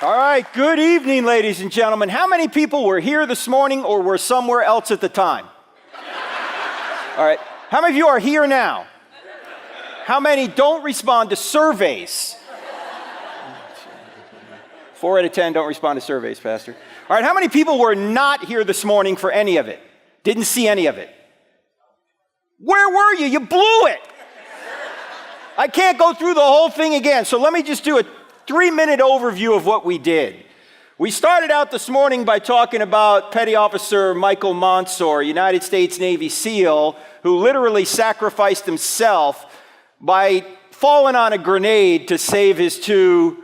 All right, good evening, ladies and gentlemen. How many people were here this morning or were somewhere else at the time? All right, how many of you are here now? How many don't respond to surveys? 4 out of 10 don't respond to surveys, Pastor. All right, how many people were not here this morning for any of it? Didn't see any of it? Where were you? You blew it. I can't go through the whole thing again, so let me just do a 3-minute overview of what we did. We started out this morning by talking about Petty Officer Michael Monsoor, United States Navy SEAL, who literally sacrificed himself by falling on a grenade to save his 2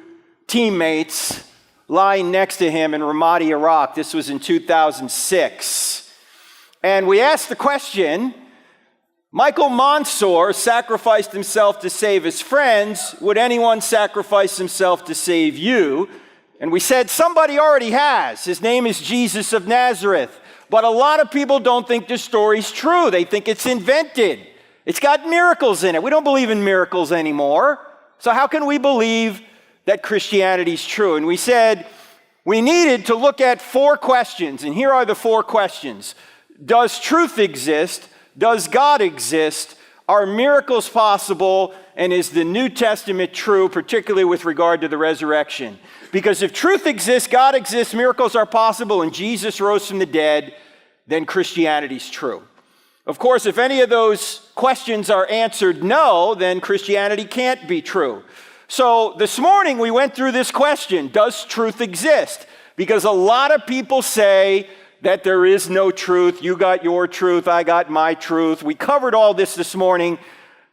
teammates lying next to him in Ramadi, Iraq. This was in 2006. And we asked the question, Michael Monsoor sacrificed himself to save his friends. Would anyone sacrifice himself to save you? And we said somebody already has. His name is Jesus of Nazareth. But a lot of people don't think this story's true. They think it's invented. It's got miracles in it. We don't believe in miracles anymore. So how can we believe that Christianity's true? And we said we needed to look at 4 questions. And here are the 4 questions. Does truth exist? Does God exist? Are miracles possible? And is the New Testament true, particularly with regard to the resurrection? Because if truth exists, God exists, miracles are possible, and Jesus rose from the dead, then Christianity's true. Of course, if any of those questions are answered no, then Christianity can't be true. So this morning we went through this question, does truth exist? Because a lot of people say that there is no truth. You got your truth, I got my truth. We covered all this morning,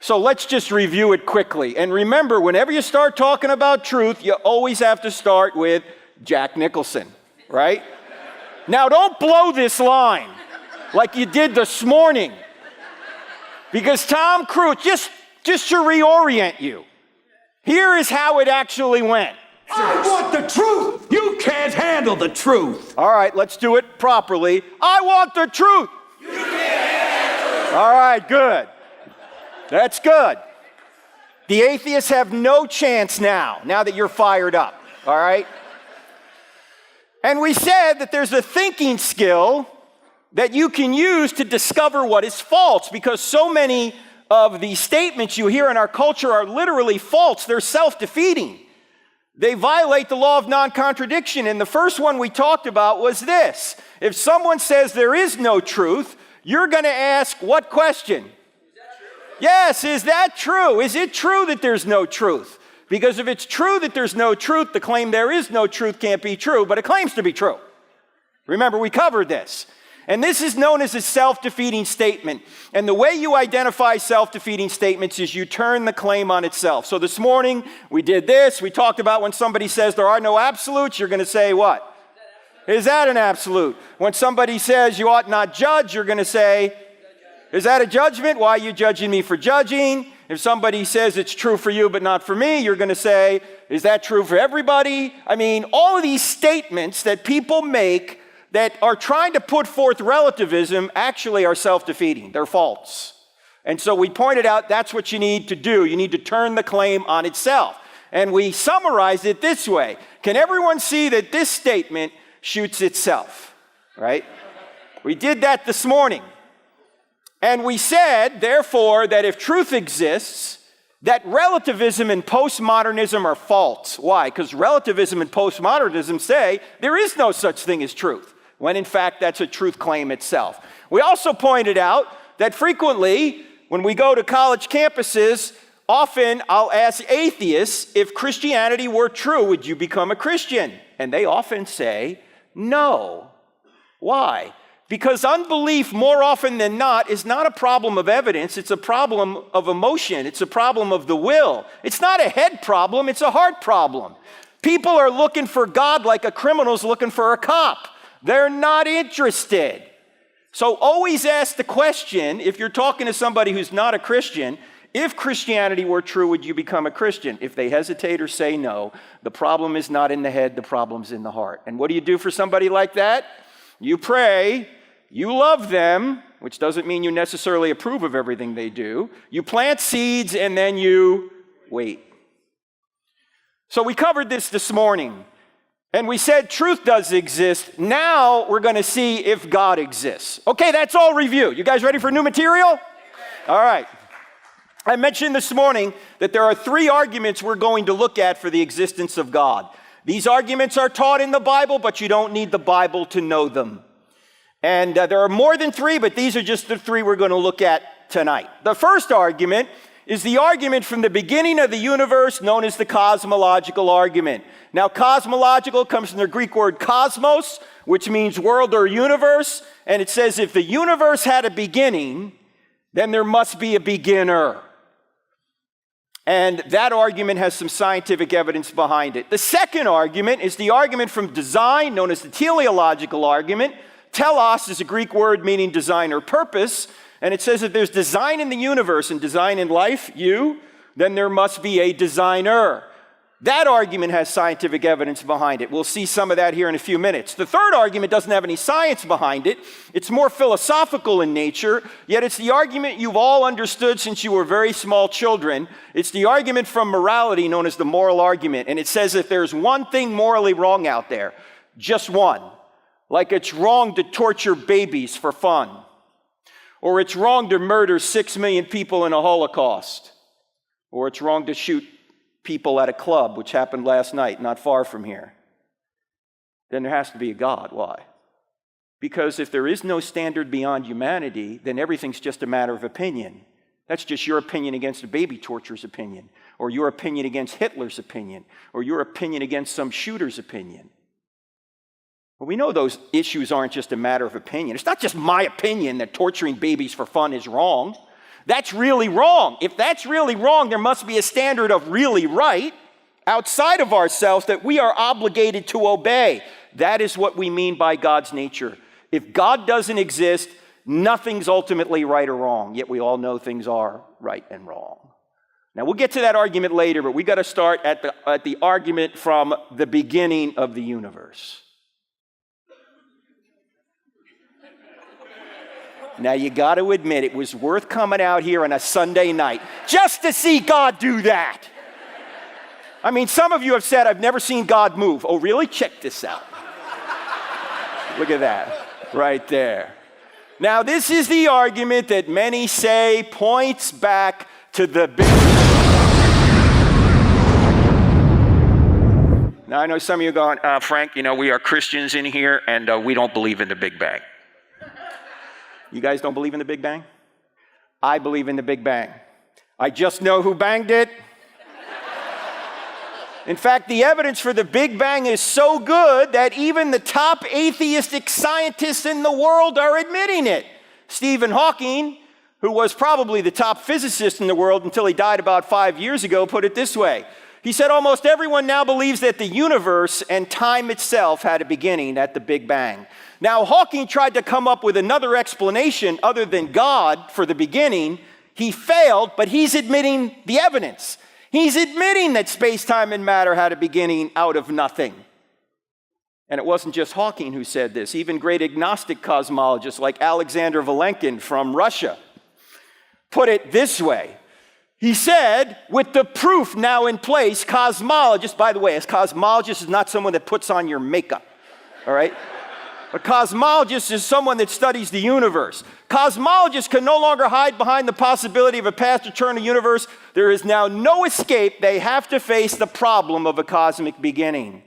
so let's just review it quickly. And remember, whenever you start talking about truth, you always have to start with Jack Nicholson, right? Now, don't blow this line like you did this morning, because Tom Cruise, just to reorient you, here is how it actually went. I want the truth! You can't handle the truth! All right, let's do it properly. I want the truth! You can't handle the truth! All right, good. That's good. The atheists have no chance now that you're fired up, all right? And we said that there's a thinking skill that you can use to discover what is false, because so many of the statements you hear in our culture are literally false. They're self-defeating. They violate the law of non-contradiction. And the first one we talked about was this. If someone says there is no truth, you're going to ask what question? Is that true? Yes, is that true? Is it true that there's no truth? Because if it's true that there's no truth, the claim there is no truth can't be true, but it claims to be true. Remember, we covered this. And this is known as a self-defeating statement. And the way you identify self-defeating statements is you turn the claim on itself. So this morning, we did this. We talked about when somebody says there are no absolutes, you're going to say what? Is that an absolute? When somebody says you ought not judge, you're going to say, is that a judgment? Why are you judging me for judging? If somebody says it's true for you but not for me, you're going to say, is that true for everybody? I mean, all of these statements that people make that are trying to put forth relativism actually are self-defeating. They're false. And so we pointed out that's what you need to do. You need to turn the claim on itself. And we summarized it this way. Can everyone see that this statement shoots itself? Right? We did that this morning. And we said, therefore, that if truth exists, that relativism and postmodernism are false. Why? Because relativism and postmodernism say there is no such thing as truth, when in fact that's a truth claim itself. We also pointed out that frequently when we go to college campuses, often I'll ask atheists, if Christianity were true, would you become a Christian? And they often say, no. Why? Because unbelief, more often than not, is not a problem of evidence. It's a problem of emotion. It's a problem of the will. It's not a head problem. It's a heart problem. People are looking for God like a criminal's looking for a cop. They're not interested. So always ask the question, if you're talking to somebody who's not a Christian, if Christianity were true, would you become a Christian? If they hesitate or say no, the problem is not in the head, the problem's in the heart. And what do you do for somebody like that? You pray. You love them, which doesn't mean you necessarily approve of everything they do. You plant seeds and then you wait. So we covered this morning. And we said truth does exist. Now we're going to see if God exists. Okay, that's all review. You guys ready for new material? All right. I mentioned this morning that there are 3 arguments we're going to look at for the existence of God. These arguments are taught in the Bible, but you don't need the Bible to know them. And there are more than 3, but these are just the 3 we're going to look at tonight. The first argument is the argument from the beginning of the universe known as the cosmological argument. Now, cosmological comes from the Greek word cosmos, which means world or universe. And it says if the universe had a beginning, then there must be a beginner. And that argument has some scientific evidence behind it. The second argument is the argument from design, known as the teleological argument. Telos is a Greek word meaning design or purpose. And it says if there's design in the universe and design in life, then there must be a designer. That argument has scientific evidence behind it. We'll see some of that here in a few minutes. The third argument doesn't have any science behind it. It's more philosophical in nature, yet it's the argument you've all understood since you were very small children. It's the argument from morality known as the moral argument. And it says if there's one thing morally wrong out there, just one, like it's wrong to torture babies for fun, or it's wrong to murder 6 million people in a Holocaust, or it's wrong to shoot people at a club, which happened last night, not far from here, then there has to be a God. Why? Because if there is no standard beyond humanity, then everything's just a matter of opinion. That's just your opinion against a baby torturer's opinion, or your opinion against Hitler's opinion, or your opinion against some shooter's opinion. Well, we know those issues aren't just a matter of opinion. It's not just my opinion that torturing babies for fun is wrong. That's really wrong. If that's really wrong, there must be a standard of really right outside of ourselves that we are obligated to obey. That is what we mean by God's nature. If God doesn't exist, nothing's ultimately right or wrong, yet we all know things are right and wrong. Now, we'll get to that argument later, but we got to start at the argument from the beginning of the universe. Now, you got to admit, it was worth coming out here on a Sunday night just to see God do that. I mean, some of you have said, I've never seen God move. Oh, really? Check this out. Look at that right there. Now, this is the argument that many say points back to the Big Bang. Now, I know some of you are going, Frank, we are Christians in here, and we don't believe in the Big Bang. You guys don't believe in the Big Bang? I believe in the Big Bang. I just know who banged it. In fact, the evidence for the Big Bang is so good that even the top atheistic scientists in the world are admitting it. Stephen Hawking, who was probably the top physicist in the world until he died about 5 years ago, put it this way. He said almost everyone now believes that the universe and time itself had a beginning at the Big Bang. Now, Hawking tried to come up with another explanation other than God for the beginning. He failed, but he's admitting the evidence. He's admitting that space-time and matter had a beginning out of nothing. And it wasn't just Hawking who said this. Even great agnostic cosmologists like Alexander Vilenkin from Russia put it this way. He said, with the proof now in place, cosmologists, by the way, a cosmologist is not someone that puts on your makeup, all right? A cosmologist is someone that studies the universe. Cosmologists can no longer hide behind the possibility of a past eternal universe. There is now no escape. They have to face the problem of a cosmic beginning.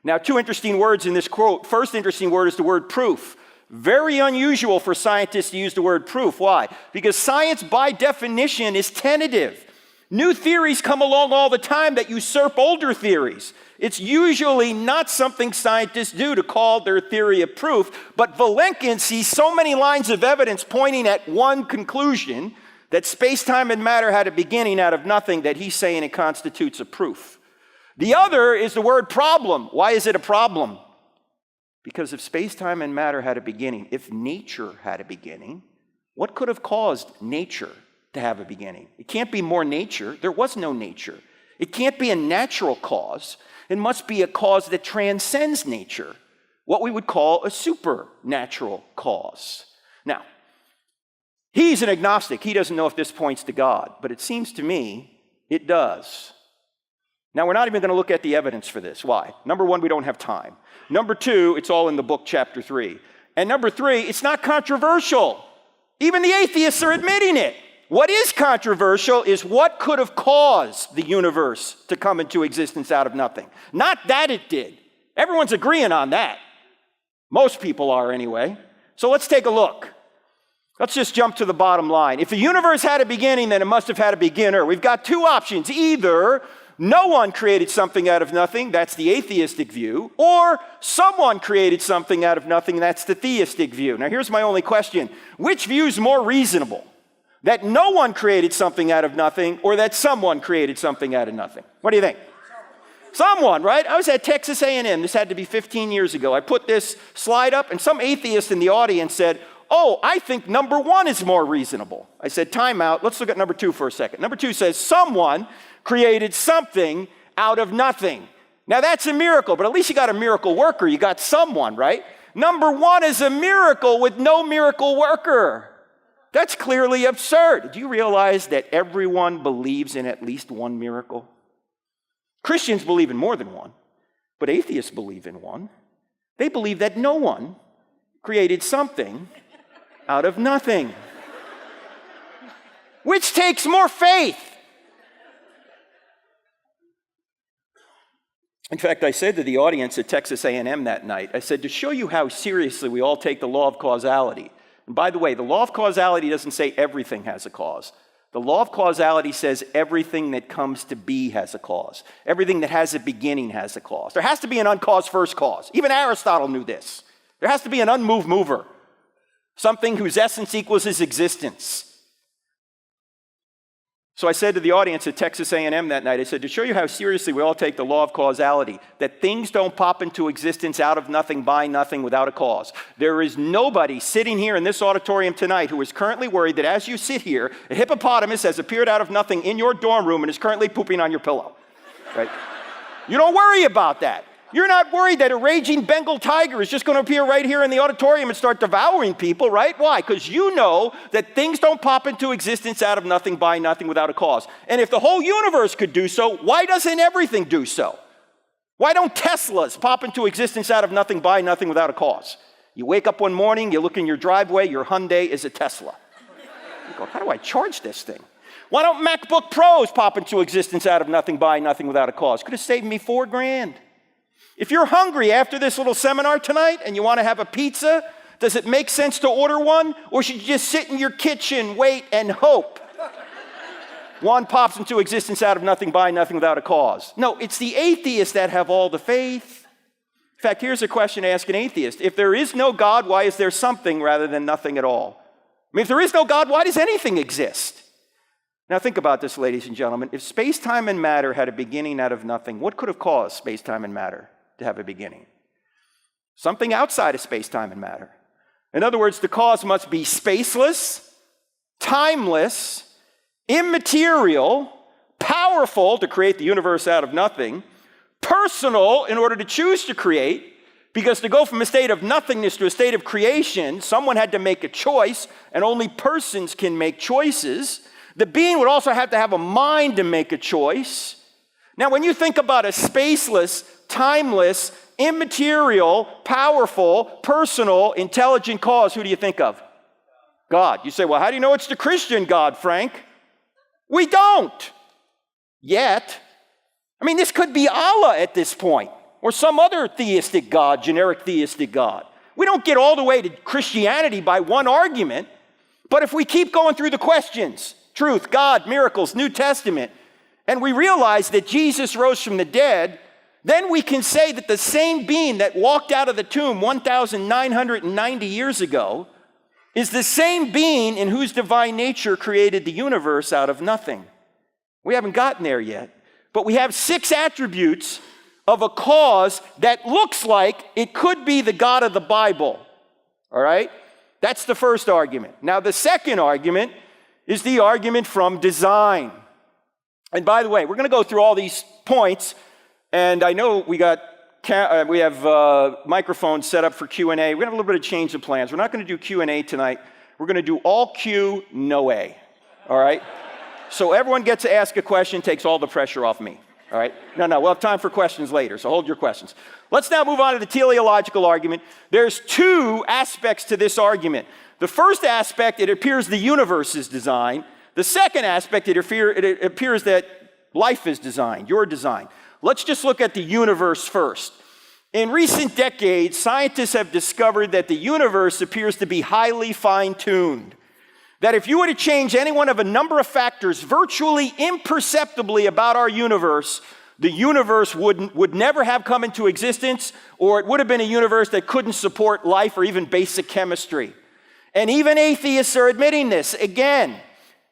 Now, 2 interesting words in this quote. First interesting word is the word proof. Very unusual for scientists to use the word proof. Why? Because science, by definition, is tentative. New theories come along all the time that usurp older theories. It's usually not something scientists do to call their theory a proof, but Vilenkin sees so many lines of evidence pointing at one conclusion, that space-time and matter had a beginning out of nothing, that he's saying it constitutes a proof. The other is the word problem. Why is it a problem? Because if space-time and matter had a beginning, if nature had a beginning, what could have caused nature to have a beginning? It can't be more nature. There was no nature. It can't be a natural cause. It must be a cause that transcends nature, what we would call a supernatural cause. Now, he's an agnostic. He doesn't know if this points to God, but it seems to me it does. Now, we're not even going to look at the evidence for this. Why? Number one, we don't have time. Number two, it's all in the book, chapter 3. And number three, it's not controversial. Even the atheists are admitting it. What is controversial is what could have caused the universe to come into existence out of nothing. Not that it did. Everyone's agreeing on that. Most people are anyway. So let's take a look. Let's just jump to the bottom line. If the universe had a beginning, then it must have had a beginner. We've got two options. Either no one created something out of nothing, that's the atheistic view, or someone created something out of nothing, that's the theistic view. Now here's my only question. Which view is more reasonable? That no one created something out of nothing, or that someone created something out of nothing? What do you think? Someone, right? I was at Texas A&M. This had to be 15 years ago. I put this slide up, and some atheist in the audience said, oh, I think number one is more reasonable. I said, time out. Let's look at number two for a second. Number two says, someone created something out of nothing. Now, that's a miracle, but at least you got a miracle worker. You got someone, right? Number one is a miracle with no miracle worker. That's clearly absurd. Do you realize that everyone believes in at least one miracle? Christians believe in more than one, but atheists believe in one. They believe that no one created something out of nothing. Which takes more faith? In fact, I said to the audience at Texas A&M that night, I said, to show you how seriously we all take the law of causality. And by the way, the law of causality doesn't say everything has a cause. The law of causality says everything that comes to be has a cause. Everything that has a beginning has a cause. There has to be an uncaused first cause. Even Aristotle knew this. There has to be an unmoved mover. Something whose essence equals his existence. So I said to the audience at Texas A&M that night, I said, to show you how seriously we all take the law of causality, that things don't pop into existence out of nothing, by nothing, without a cause. There is nobody sitting here in this auditorium tonight who is currently worried that as you sit here, a hippopotamus has appeared out of nothing in your dorm room and is currently pooping on your pillow. Right? You don't worry about that. You're not worried that a raging Bengal tiger is just going to appear right here in the auditorium and start devouring people, right? Why? Because you know that things don't pop into existence out of nothing, by nothing, without a cause. And if the whole universe could do so, why doesn't everything do so? Why don't Teslas pop into existence out of nothing, by nothing, without a cause? You wake up one morning, you look in your driveway, your Hyundai is a Tesla. You go, how do I charge this thing? Why don't MacBook Pros pop into existence out of nothing, by nothing, without a cause? Could have saved me $4,000. If you're hungry after this little seminar tonight and you want to have a pizza, does it make sense to order one? Or should you just sit in your kitchen, wait, and hope one pops into existence out of nothing, by nothing, without a cause? No, it's the atheists that have all the faith. In fact, here's a question to ask an atheist. If there is no God, why is there something rather than nothing at all? I mean, if there is no God, why does anything exist? Now think about this, ladies and gentlemen. If space-time and matter had a beginning out of nothing, what could have caused space-time and matter to have a beginning? Something outside of space-time and matter. In other words, the cause must be spaceless, timeless, immaterial, powerful to create the universe out of nothing, personal in order to choose to create, because to go from a state of nothingness to a state of creation, someone had to make a choice, and only persons can make choices. The being would also have to have a mind to make a choice. Now, when you think about a spaceless, timeless, immaterial, powerful, personal, intelligent cause, who do you think of? God. You say, well, how do you know it's the Christian God, Frank? We don't. Yet. I mean, this could be Allah at this point, or some other theistic God, generic theistic God. We don't get all the way to Christianity by one argument, but if we keep going through the questions, truth, God, miracles, New Testament, and we realize that Jesus rose from the dead, then we can say that the same being that walked out of the tomb 1,990 years ago is the same being in whose divine nature created the universe out of nothing. We haven't gotten there yet, but we have 6 attributes of a cause that looks like it could be the God of the Bible. All right? That's the first argument. Now, the second argument is the argument from design. And by the way, we're going to go through all these points, and I know we have microphones set up for Q&A. We're going to have a little bit of change of plans. We're not going to do Q&A tonight. We're going to do all Q, no A. All right? So everyone gets to ask a question, takes all the pressure off me. All right? No, we'll have time for questions later, so hold your questions. Let's now move on to the teleological argument. There's two aspects to this argument. The first aspect, it appears the universe is designed. The second aspect, it appears that life is designed, your design. Let's just look at the universe first. In recent decades, scientists have discovered that the universe appears to be highly fine-tuned. That if you were to change any one of a number of factors virtually imperceptibly about our universe, the universe would never have come into existence, or it would have been a universe that couldn't support life or even basic chemistry. And even atheists are admitting this. Again,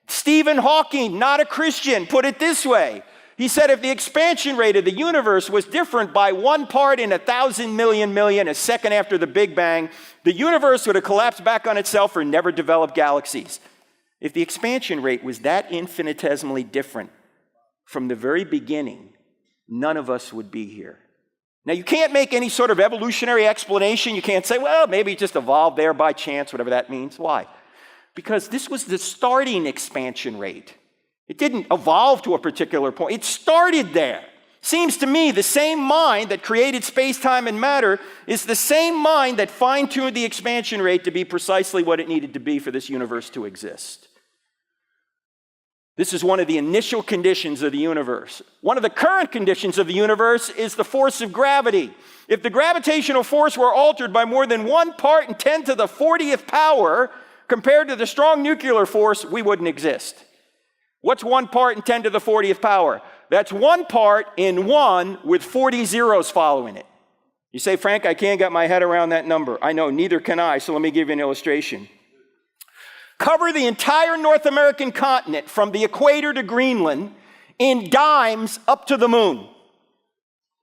Stephen Hawking, not a Christian, put it this way. He said if the expansion rate of the universe was different by 1 part in 1,000 million, a second after the Big Bang, the universe would have collapsed back on itself or never developed galaxies. If the expansion rate was that infinitesimally different from the very beginning, none of us would be here. Now, you can't make any sort of evolutionary explanation. You can't say, well, maybe it just evolved there by chance, whatever that means. Why? Because this was the starting expansion rate. It didn't evolve to a particular point. It started there. Seems to me the same mind that created space-time and matter is the same mind that fine-tuned the expansion rate to be precisely what it needed to be for this universe to exist. This is one of the initial conditions of the universe. One of the current conditions of the universe is the force of gravity. If the gravitational force were altered by more than 1 part in 10 to the 40th power compared to the strong nuclear force, we wouldn't exist. What's 1 part in 10 to the 40th power? That's 1 part in 1 with 40 zeros following it. You say, Frank, I can't get my head around that number. I know, neither can I, so let me give you an illustration. Cover the entire North American continent from the equator to Greenland in dimes up to the moon.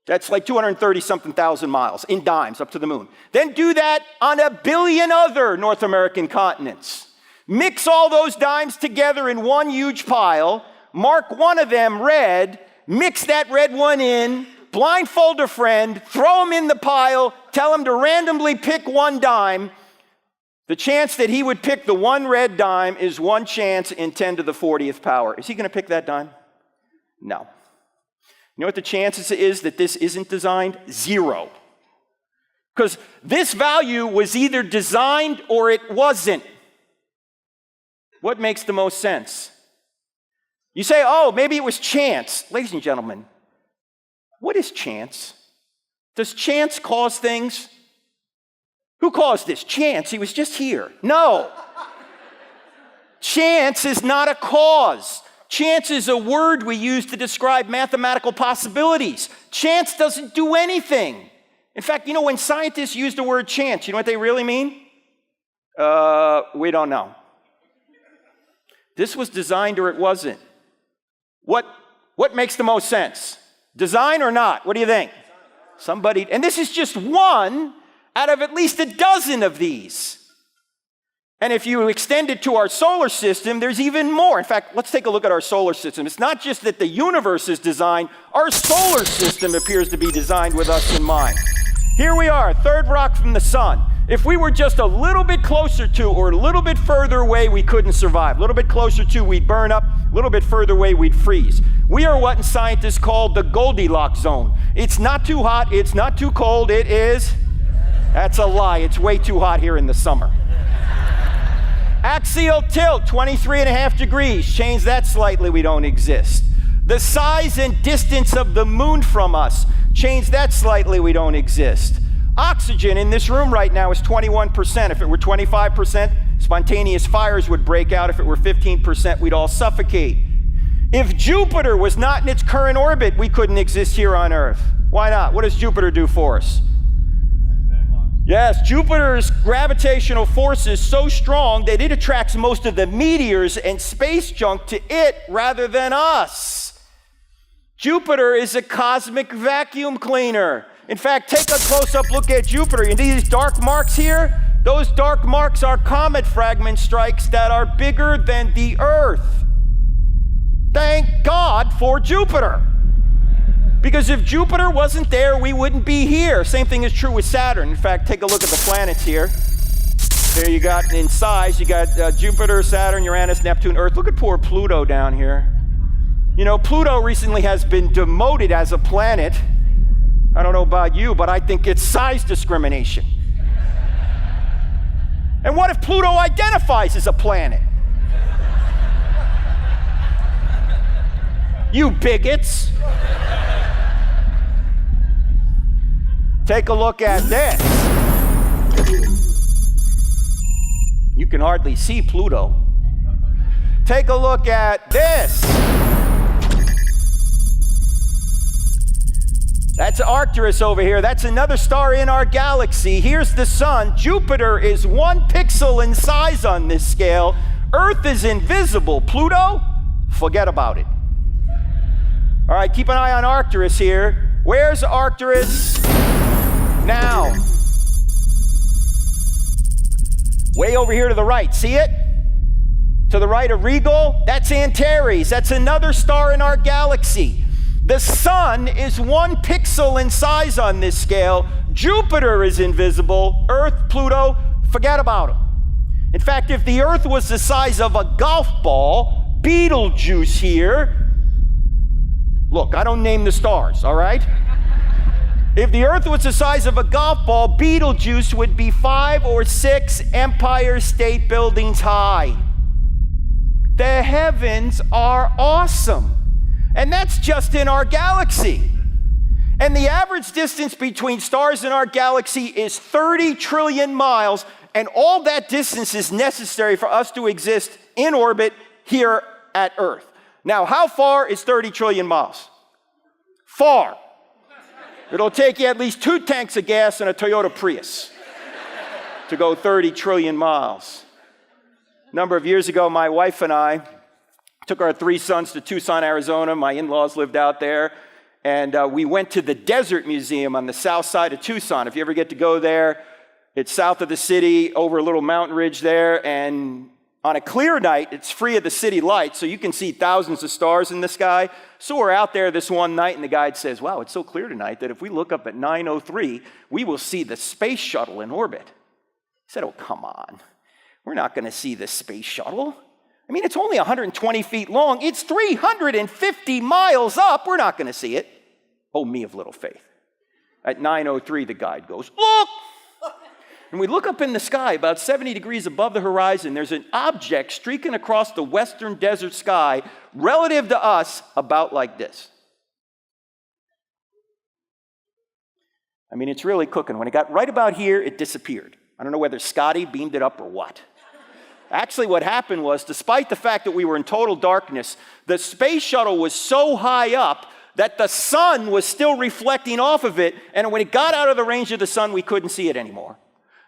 That's like 230-something thousand miles in dimes up to the moon. Then do that on 1 billion other North American continents. Mix all those dimes together in one huge pile, mark one of them red, mix that red one in, blindfold a friend, throw him in the pile, tell him to randomly pick 1 dime. The chance that he would pick the 1 red dime is 1 chance in 10 to the 40th power. Is he going to pick that dime? No. You know what the chances is that this isn't designed? 0. Because this value was either designed or it wasn't. What makes the most sense? You say, oh, maybe it was chance. Ladies and gentlemen, what is chance? Does chance cause things? Who caused this? Chance. He was just here. No. Chance is not a cause. Chance is a word we use to describe mathematical possibilities. Chance doesn't do anything. In fact, you know, when scientists use the word chance, you know what they really mean? We don't know. This was designed or it wasn't. What makes the most sense? Design or not? What do you think? Somebody, and this is just one out of at least a dozen of these. And if you extend it to our solar system, there's even more. In fact, let's take a look at our solar system. It's not just that the universe is designed, our solar system appears to be designed with us in mind. Here we are, 3rd rock from the sun. If we were just a little bit closer to or a little bit further away, we couldn't survive. A little bit closer to, we'd burn up. A little bit further away, we'd freeze. We are what scientists call the Goldilocks zone. It's not too hot, it's not too cold, it is... That's a lie, it's way too hot here in the summer. Axial tilt, 23.5 degrees. Change that slightly, we don't exist. The size and distance of the moon from us. Change that slightly, we don't exist. Oxygen in this room right now is 21%. If it were 25%, spontaneous fires would break out. If it were 15%, we'd all suffocate. If Jupiter was not in its current orbit, we couldn't exist here on Earth. Why not? What does Jupiter do for us? Yes, Jupiter's gravitational force is so strong that it attracts most of the meteors and space junk to it rather than us. Jupiter is a cosmic vacuum cleaner. In fact, take a close-up look at Jupiter. You see these dark marks here? Those dark marks are comet fragment strikes that are bigger than the Earth. Thank God for Jupiter. Because if Jupiter wasn't there, we wouldn't be here. Same thing is true with Saturn. In fact, take a look at the planets here. Here you got, in size, you got Jupiter, Saturn, Uranus, Neptune, Earth. Look at poor Pluto down here. You know, Pluto recently has been demoted as a planet. I don't know about you, but I think it's size discrimination. And what if Pluto identifies as a planet? You bigots. Take a look at this. You can hardly see Pluto. Take a look at this. That's Arcturus over here. That's another star in our galaxy. Here's the sun. Jupiter is 1 pixel in size on this scale. Earth is invisible. Pluto, forget about it. All right, keep an eye on Arcturus here. Where's Arcturus now? Way over here to the right. See it? To the right of Regal, that's Antares. That's another star in our galaxy. The sun is 1 pixel in size on this scale. Jupiter is invisible. Earth, Pluto, forget about them. In fact, if the Earth was the size of a golf ball, Betelgeuse here, look, I don't name the stars, all right? If the Earth was the size of a golf ball, Betelgeuse would be 5 or 6 Empire State Buildings high. The heavens are awesome. And that's just in our galaxy. And the average distance between stars in our galaxy is 30 trillion miles, and all that distance is necessary for us to exist in orbit here at Earth. Now, how far is 30 trillion miles? Far. It'll take you at least 2 tanks of gas and a Toyota Prius to go 30 trillion miles. A number of years ago, my wife and I took our 3 sons to Tucson, Arizona. My in-laws lived out there. And we went to the Desert Museum on the south side of Tucson. If you ever get to go there, it's south of the city, over a little mountain ridge there. And on a clear night, it's free of the city lights, so you can see thousands of stars in the sky. So we're out there this one night, and the guide says, wow, it's so clear tonight that if we look up at 9:03, we will see the space shuttle in orbit. I said, oh, come on. We're not going to see the space shuttle. I mean, it's only 120 feet long. It's 350 miles up. We're not going to see it. Oh, me of little faith. At 9:03, the guide goes, look! And we look up in the sky, about 70 degrees above the horizon. There's an object streaking across the western desert sky, relative to us, about like this. I mean, it's really cooking. When it got right about here, it disappeared. I don't know whether Scotty beamed it up or what. Actually, what happened was, despite the fact that we were in total darkness, the space shuttle was so high up that the sun was still reflecting off of it, and when it got out of the range of the sun, we couldn't see it anymore.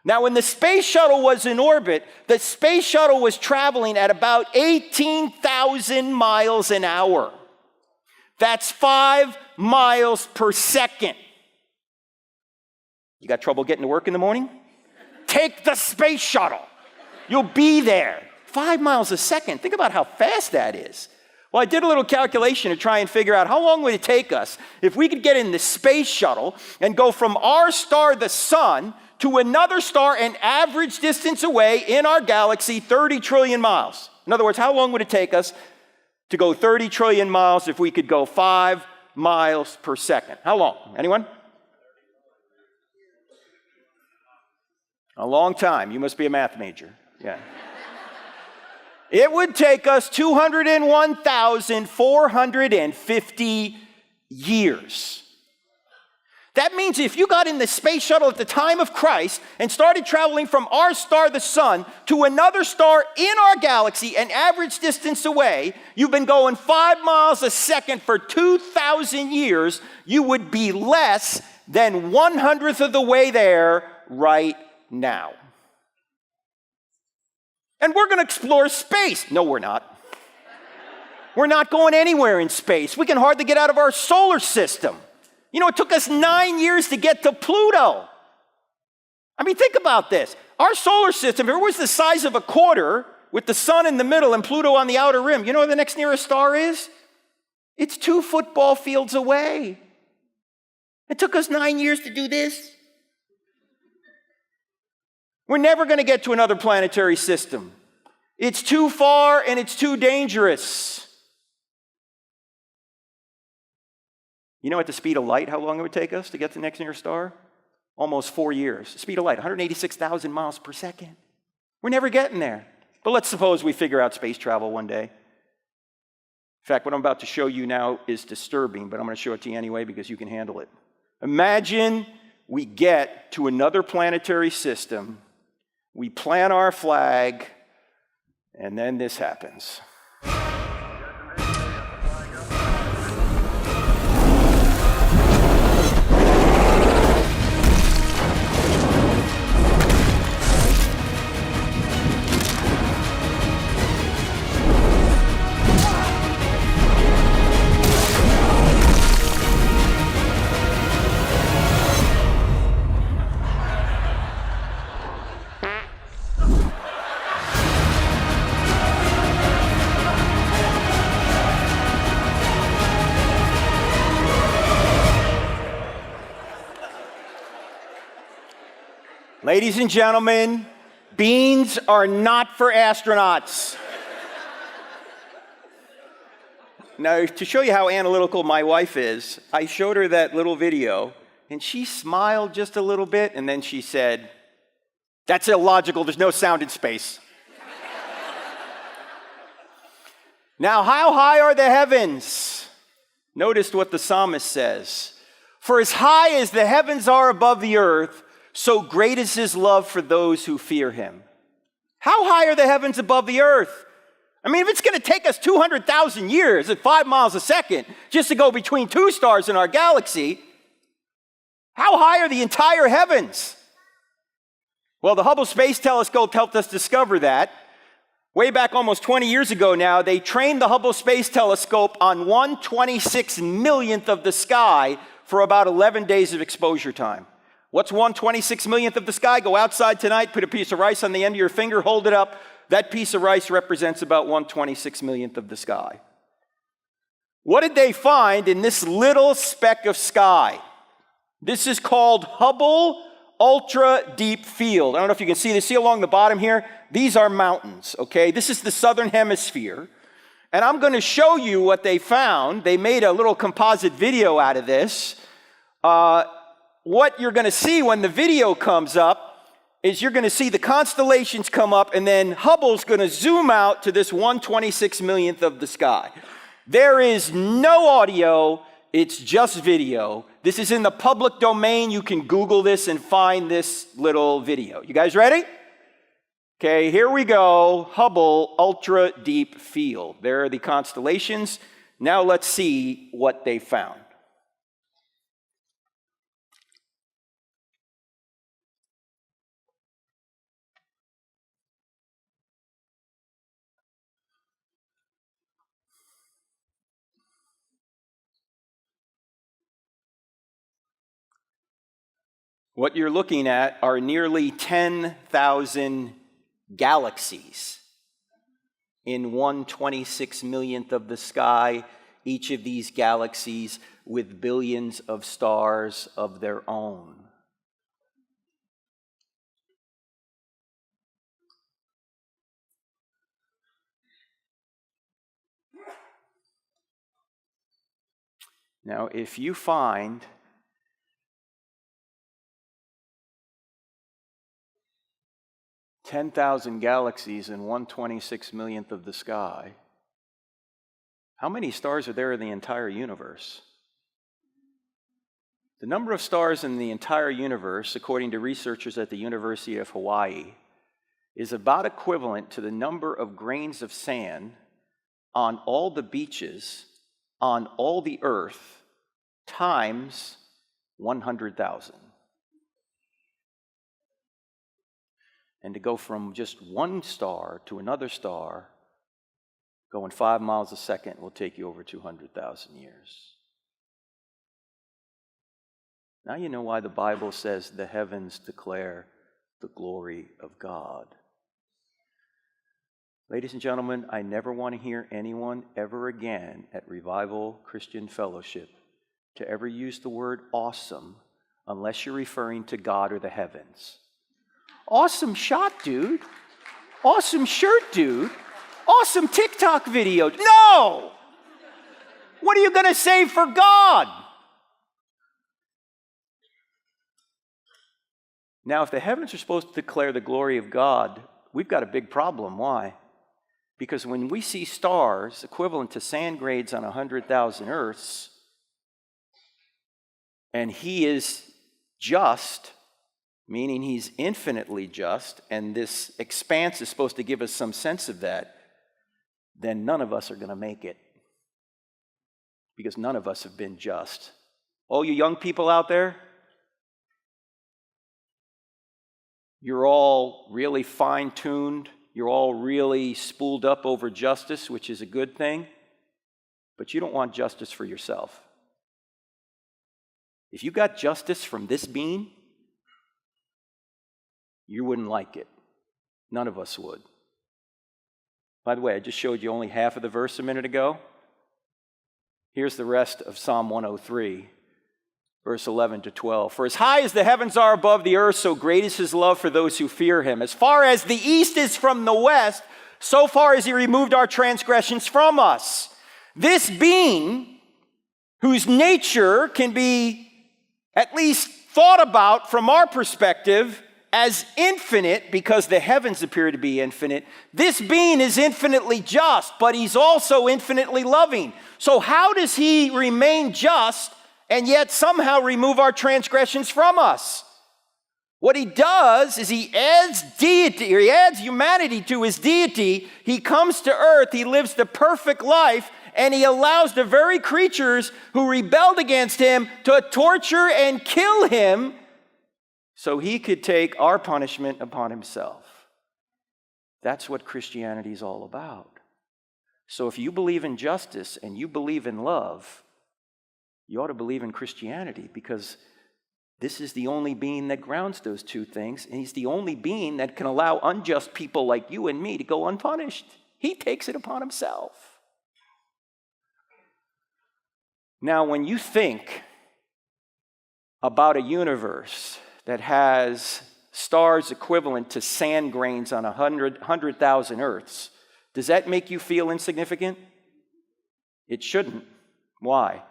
Now, when the space shuttle was in orbit, the space shuttle was traveling at about 18,000 miles an hour. That's 5 miles per second. You got trouble getting to work in the morning? Take the space shuttle. You'll be there. 5 miles a second. Think about how fast that is. Well, I did a little calculation to try and figure out how long would it take us if we could get in the space shuttle and go from our star, the sun, to another star an average distance away in our galaxy, 30 trillion miles. In other words, how long would it take us to go 30 trillion miles if we could go 5 miles per second? How long? Anyone? A long time. You must be a math major. Yeah. It would take us 201,450 years. That means if you got in the space shuttle at the time of Christ and started traveling from our star, the sun, to another star in our galaxy, an average distance away, you've been going 5 miles a second for 2,000 years, you would be less than 1/100th of the way there right now. And we're going to explore space. No, we're not. We're not going anywhere in space. We can hardly get out of our solar system. You know, it took us 9 years to get to Pluto. I mean, think about this. Our solar system, if it was the size of a quarter with the sun in the middle and Pluto on the outer rim, you know where the next nearest star is? It's 2 football fields away. It took us 9 years to do this. We're never going to get to another planetary system. It's too far and it's too dangerous. You know, at the speed of light, how long it would take us to get to the next nearest star? Almost 4 years. Speed of light, 186,000 miles per second. We're never getting there. But let's suppose we figure out space travel one day. In fact, what I'm about to show you now is disturbing, but I'm going to show it to you anyway because you can handle it. Imagine we get to another planetary system, we plant our flag, and then this happens. Ladies and gentlemen, beans are not for astronauts. Now, to show you how analytical my wife is, I showed her that little video, and she smiled just a little bit, and then she said, "That's illogical, there's no sound in space." Now, how high are the heavens? Notice what the psalmist says. For as high as the heavens are above the earth, so great is his love for those who fear him. How high are the heavens above the earth? I mean, if it's going to take us 200,000 years at 5 miles a second just to go between two stars in our galaxy, how high are the entire heavens? Well, the Hubble Space Telescope helped us discover that. Way back almost 20 years ago now, they trained the Hubble Space Telescope on 1/26 millionth of the sky for about 11 days of exposure time. What's 1/26 millionth of the sky? Go outside tonight, put a piece of rice on the end of your finger, hold it up. That piece of rice represents about 1/26 millionth of the sky. What did they find in this little speck of sky? This is called Hubble Ultra Deep Field. I don't know if you can see this. See along the bottom here? These are mountains, okay? This is the southern hemisphere. And I'm going to show you what they found. They made a little composite video out of this. What you're going to see when the video comes up is you're going to see the constellations come up, and then Hubble's going to zoom out to this 1/26 millionth of the sky. There is no audio, it's just video. This is in the public domain. You can Google this and find this little video. You guys ready? Okay, here we go. Hubble Ultra Deep Field. There are the constellations. Now let's see what they found. What you're looking at are nearly 10,000 galaxies in 1/26 millionth of the sky, each of these galaxies with billions of stars of their own. Now, if you find $10,000 galaxies in 1/26 millionth of the sky, how many stars are there in the entire universe? The number of stars in the entire universe, according to researchers at the University of Hawaii, is about equivalent to the number of grains of sand on all the beaches on all the earth times 100,000. And to go from just one star to another star, going 5 miles a second, will take you over 200,000 years. Now you know why the Bible says the heavens declare the glory of God. Ladies and gentlemen, I never want to hear anyone ever again at Revival Christian Fellowship to ever use the word awesome unless you're referring to God or the heavens. Awesome shot, dude. Awesome shirt, dude. Awesome TikTok video. No! What are you going to say for God? Now, if the heavens are supposed to declare the glory of God, we've got a big problem. Why? Because when we see stars equivalent to sand grains on 100,000 earths, and he is just, meaning he's infinitely just, and this expanse is supposed to give us some sense of that, then none of us are going to make it. Because none of us have been just. All you young people out there, you're all really fine-tuned. You're all really spooled up over justice, which is a good thing. But you don't want justice for yourself. If you got justice from this being, you wouldn't like it. None of us would. By the way, I just showed you only half of the verse a minute ago. Here's the rest of Psalm 103, verse 11 to 12. For as high as the heavens are above the earth, so great is his love for those who fear him. As far as the east is from the west, so far has he removed our transgressions from us. This being, whose nature can be at least thought about from our perspective as infinite, because the heavens appear to be infinite, this being is infinitely just, but he's also infinitely loving. So how does he remain just and yet somehow remove our transgressions from us? What he does is he adds deity, or he adds humanity to his deity. He comes to earth, he lives the perfect life, and he allows the very creatures who rebelled against him to torture and kill him so he could take our punishment upon himself. That's what Christianity is all about. So if you believe in justice and you believe in love, you ought to believe in Christianity, because this is the only being that grounds those two things, and he's the only being that can allow unjust people like you and me to go unpunished. He takes it upon himself. Now, when you think about a universe that has stars equivalent to sand grains on 100,000 earths, does that make you feel insignificant? It shouldn't. Why?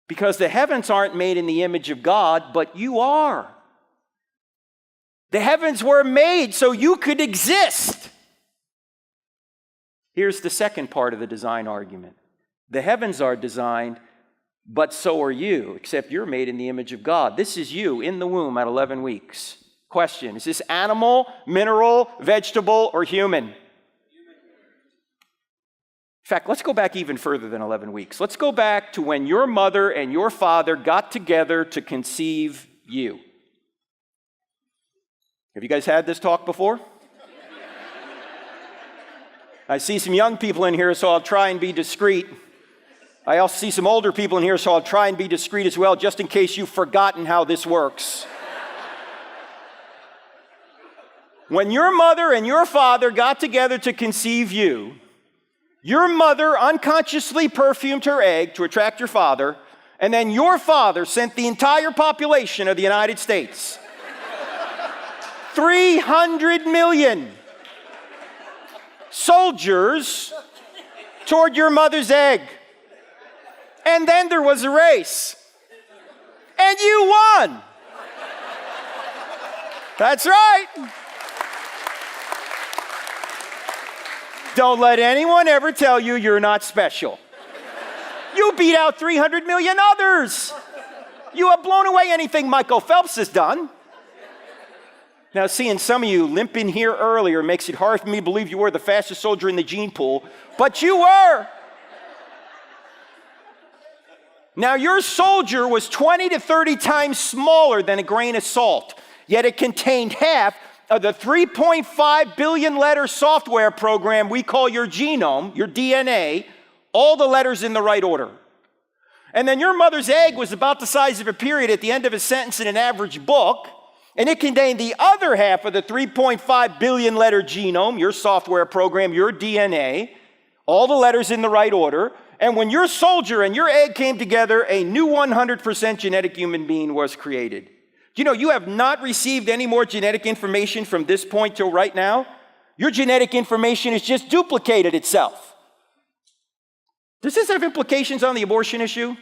Because the heavens aren't made in the image of God, but you are. The heavens were made so you could exist. Here's the second part of the design argument. The heavens are designed, but so are you, except you're made in the image of God. This is you in the womb at 11 weeks. Question, is this animal, mineral, vegetable, or human? In fact, let's go back even further than 11 weeks. Let's go back to when your mother and your father got together to conceive you. Have you guys had this talk before? I see some young people in here, so I'll try and be discreet. I also see some older people in here, so I'll try and be discreet as well, just in case you've forgotten how this works. When your mother and your father got together to conceive you, your mother unconsciously perfumed her egg to attract your father, and then your father sent the entire population of the United States, 300 million soldiers, toward your mother's egg. And then there was a race. And you won. That's right. Don't let anyone ever tell you you're not special. You beat out 300 million others. You have blown away anything Michael Phelps has done. Now, seeing some of you limp in here earlier makes it hard for me to believe you were the fastest soldier in the gene pool, but you were. Now, your soldier was 20 to 30 times smaller than a grain of salt, yet it contained half of the 3.5 billion letter software program we call your genome, your DNA, all the letters in the right order. And then your mother's egg was about the size of a period at the end of a sentence in an average book, and it contained the other half of the 3.5 billion letter genome, your software program, your DNA, all the letters in the right order. And when your soldier and your egg came together, a new 100% genetic human being was created. Do you know you have not received any more genetic information from this point till right now? Your genetic information has just duplicated itself. Does this have implications on the abortion issue?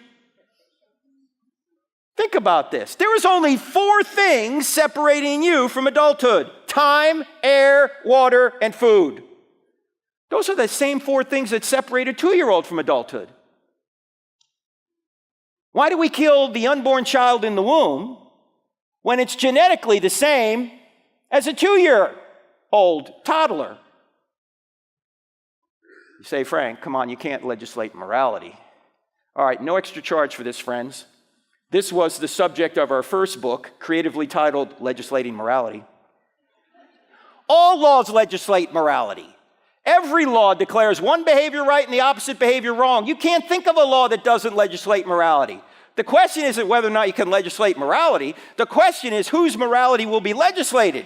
Think about this. There is only 4 things separating you from adulthood: time, air, water, and food. Those are the same 4 things that separate a 2-year-old from adulthood. Why do we kill the unborn child in the womb when it's genetically the same as a 2-year-old toddler? You say, Frank, come on, you can't legislate morality. All right, no extra charge for this, friends. This was the subject of our first book, creatively titled Legislating Morality. All laws legislate morality. Every law declares one behavior right and the opposite behavior wrong. You can't think of a law that doesn't legislate morality. The question isn't whether or not you can legislate morality. The question is whose morality will be legislated.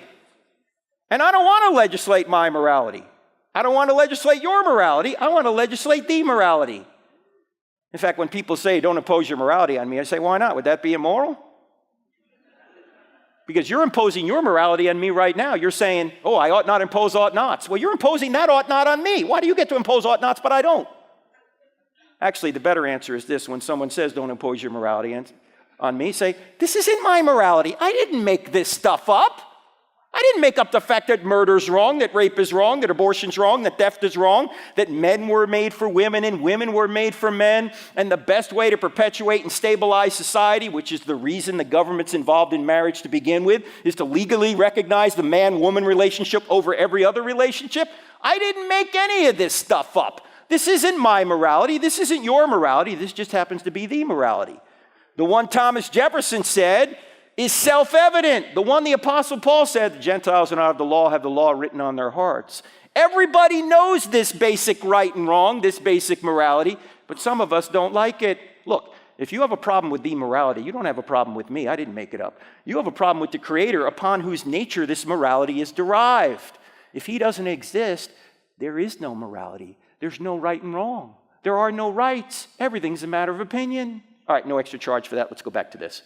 And I don't want to legislate my morality. I don't want to legislate your morality. I want to legislate the morality. In fact, when people say, don't impose your morality on me, I say, why not? Would that be immoral? Because you're imposing your morality on me right now. You're saying, oh, I ought not impose ought nots. Well, you're imposing that ought not on me. Why do you get to impose ought nots, but I don't? Actually, the better answer is this. When someone says, don't impose your morality on me, say, this isn't my morality. I didn't make this stuff up. I didn't make up the fact that murder's wrong, that rape is wrong, that abortion's wrong, that theft is wrong, that men were made for women and women were made for men, and the best way to perpetuate and stabilize society, which is the reason the government's involved in marriage to begin with, is to legally recognize the man-woman relationship over every other relationship. I didn't make any of this stuff up. This isn't my morality. This isn't your morality. This just happens to be the morality. The one Thomas Jefferson said is self-evident. The one the Apostle Paul said, the Gentiles are not of the law, have the law written on their hearts. Everybody knows this basic right and wrong, this basic morality, but some of us don't like it. Look, if you have a problem with the morality, you don't have a problem with me. I didn't make it up. You have a problem with the Creator upon whose nature this morality is derived. If He doesn't exist, there is no morality. There's no right and wrong. There are no rights. Everything's a matter of opinion. All right, no extra charge for that. Let's go back to this.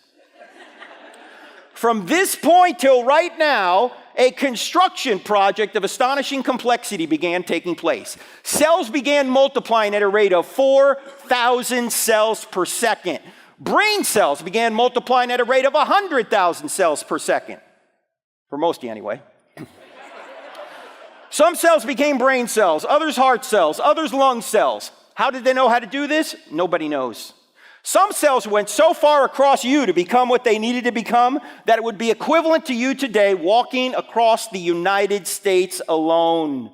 From this point till right now, a construction project of astonishing complexity began taking place. Cells began multiplying at a rate of 4,000 cells per second. Brain cells began multiplying at a rate of 100,000 cells per second. For most of you anyway. Some cells became brain cells, others heart cells, others lung cells. How did they know how to do this? Nobody knows. Some cells went so far across you to become what they needed to become that it would be equivalent to you today walking across the United States alone.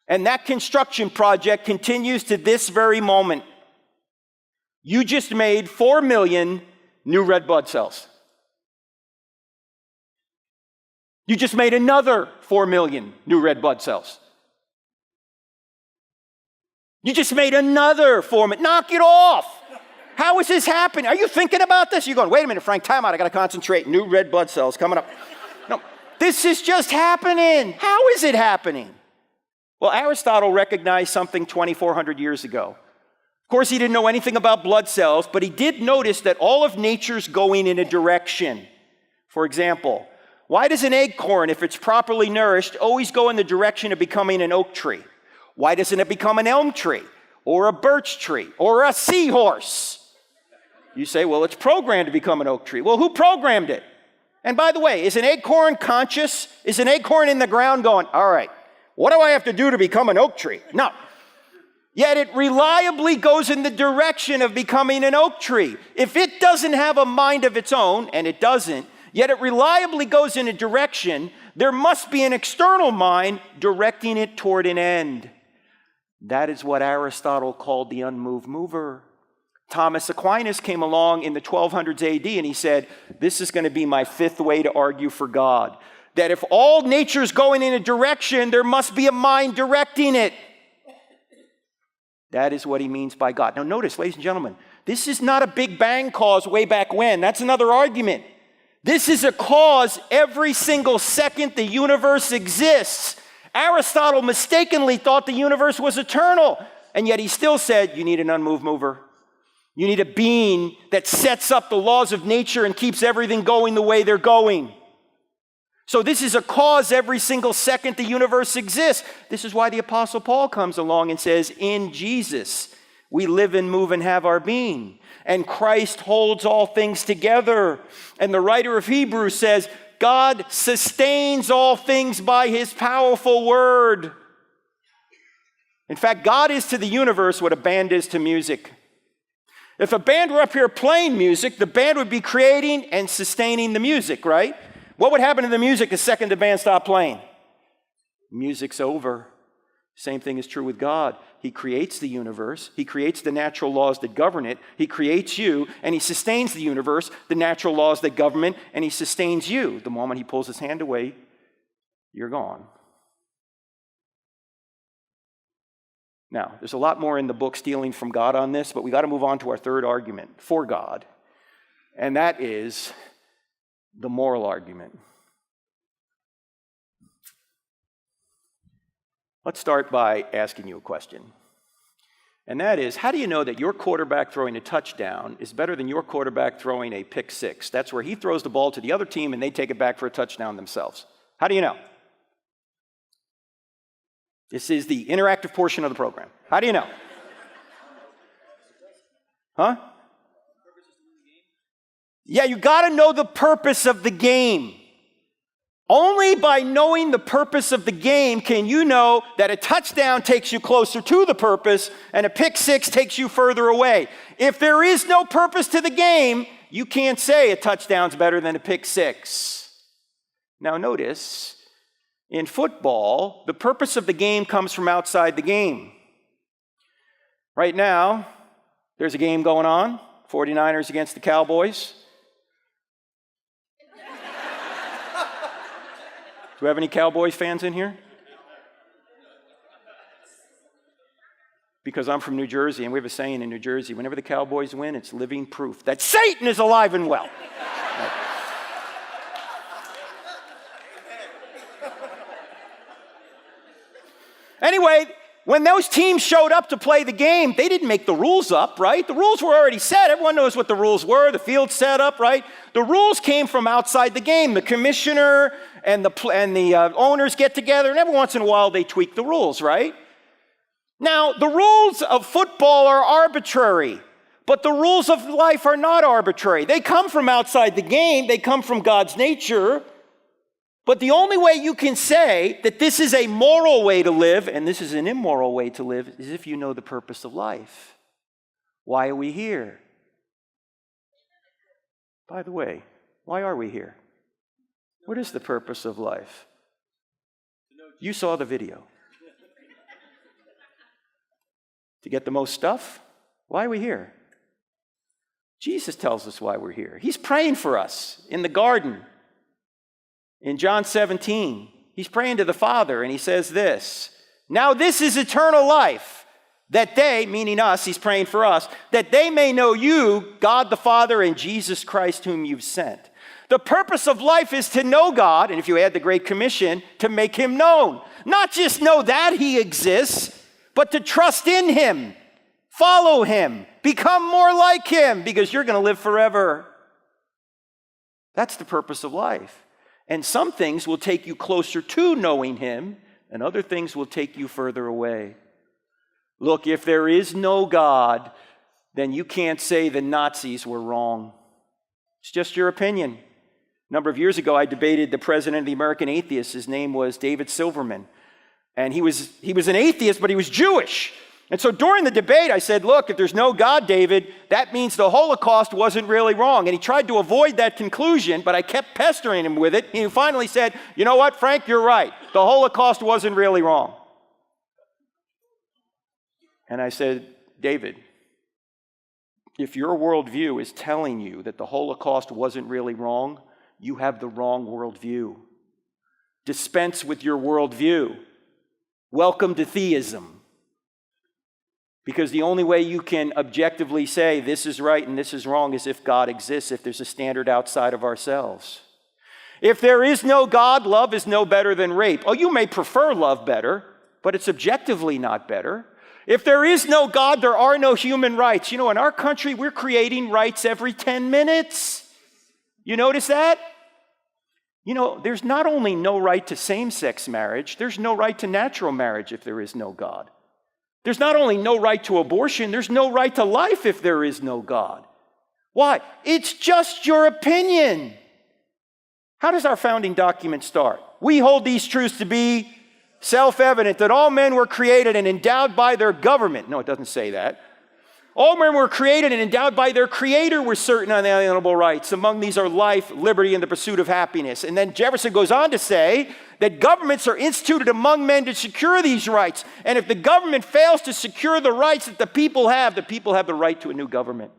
And that construction project continues to this very moment. You just made 4 million new red blood cells. You just made another 4 million new red blood cells. You just made another 4 million. Knock it off. How is this happening? Are you thinking about this? You're going, wait a minute, Frank, time out. I got to concentrate. New red blood cells coming up. No, this is just happening. How is it happening? Well, Aristotle recognized something 2,400 years ago. Of course, he didn't know anything about blood cells, but he did notice that all of nature's going in a direction. For example, why does an acorn, if it's properly nourished, always go in the direction of becoming an oak tree? Why doesn't it become an elm tree or a birch tree or a seahorse? You say, well, it's programmed to become an oak tree. Well, who programmed it? And by the way, is an acorn conscious? Is an acorn in the ground going, all right, what do I have to do to become an oak tree? No. Yet it reliably goes in the direction of becoming an oak tree. If it doesn't have a mind of its own, and it doesn't, yet it reliably goes in a direction, there must be an external mind directing it toward an end. That is what Aristotle called the unmoved mover. Thomas Aquinas came along in the 1200s AD and he said, this is going to be my 5th way to argue for God. That if all nature's going in a direction, there must be a mind directing it. That is what he means by God. Now notice, ladies and gentlemen, this is not a Big Bang cause way back when. That's another argument. This is a cause every single second the universe exists. Aristotle mistakenly thought the universe was eternal, and yet he still said, you need an unmoved mover. You need a being that sets up the laws of nature and keeps everything going the way they're going. So this is a cause every single second the universe exists. This is why the Apostle Paul comes along and says, in Jesus, we live and move and have our being. And Christ holds all things together. And the writer of Hebrews says, God sustains all things by his powerful word. In fact, God is to the universe what a band is to music. If a band were up here playing music, the band would be creating and sustaining the music, right? What would happen to the music the second the band stopped playing? Music's over. Same thing is true with God. He creates the universe. He creates the natural laws that govern it. He creates you, and he sustains the universe, the natural laws that govern it, and he sustains you. The moment he pulls his hand away, you're gone. Now, there's a lot more in the book Stealing from God on this, but we got to move on to our third argument for God, and that is the moral argument. Let's start by asking you a question, and that is, how do you know that your quarterback throwing a touchdown is better than your quarterback throwing a pick six? That's where he throws the ball to the other team and they take it back for a touchdown themselves. How do you know? This is the interactive portion of the program. How do you know? Huh? Yeah, you got to know the purpose of the game. Only by knowing the purpose of the game can you know that a touchdown takes you closer to the purpose and a pick six takes you further away. If there is no purpose to the game, you can't say a touchdown's better than a pick six. Now notice, in football, the purpose of the game comes from outside the game. Right now, there's a game going on, 49ers against the Cowboys. Do we have any Cowboys fans in here? Because I'm from New Jersey, and we have a saying in New Jersey, whenever the Cowboys win, it's living proof that Satan is alive and well. Anyway, when those teams showed up to play the game, they didn't make the rules up, right? The rules were already set. Everyone knows what the rules were. The field's set up, right? The rules came from outside the game. The commissioner and the owners get together, and every once in a while they tweak the rules, right? Now, the rules of football are arbitrary, but the rules of life are not arbitrary. They come from outside the game. They come from God's nature. But the only way you can say that this is a moral way to live and this is an immoral way to live is if you know the purpose of life. Why are we here? By the way, why are we here? What is the purpose of life? You saw the video. To get the most stuff? Why are we here? Jesus tells us why we're here. He's praying for us in the garden. In John 17, he's praying to the Father, and he says this, "Now this is eternal life, that they," meaning us, he's praying for us, "that they may know you, God the Father, and Jesus Christ whom you've sent." The purpose of life is to know God, and if you add the Great Commission, to make him known. Not just know that he exists, but to trust in him, follow him, become more like him, because you're going to live forever. That's the purpose of life. And some things will take you closer to knowing him, and other things will take you further away. Look, if there is no God, then you can't say the Nazis were wrong. It's just your opinion. A number of years ago, I debated the president of the American Atheists. His name was David Silverman. And he was an atheist, but he was Jewish. And so during the debate, I said, look, if there's no God, David, that means the Holocaust wasn't really wrong. And he tried to avoid that conclusion, but I kept pestering him with it. He finally said, you know what, Frank, you're right. The Holocaust wasn't really wrong. And I said, David, if your worldview is telling you that the Holocaust wasn't really wrong, you have the wrong worldview. Dispense with your worldview. Welcome to theism. Because the only way you can objectively say this is right and this is wrong is if God exists, if there's a standard outside of ourselves. If there is no God, love is no better than rape. Oh, you may prefer love better, but it's objectively not better. If there is no God, there are no human rights. You know, in our country, we're creating rights every 10 minutes. You notice that? You know, there's not only no right to same-sex marriage, there's no right to natural marriage if there is no God. There's not only no right to abortion, there's no right to life if there is no God. Why? It's just your opinion. How does our founding document start? We hold these truths to be self-evident, that all men were created and endowed by their government. No, it doesn't say that. All men were created and endowed by their Creator with certain unalienable rights. Among these are life, liberty, and the pursuit of happiness. And then Jefferson goes on to say that governments are instituted among men to secure these rights. And if the government fails to secure the rights that the people have the right to a new government.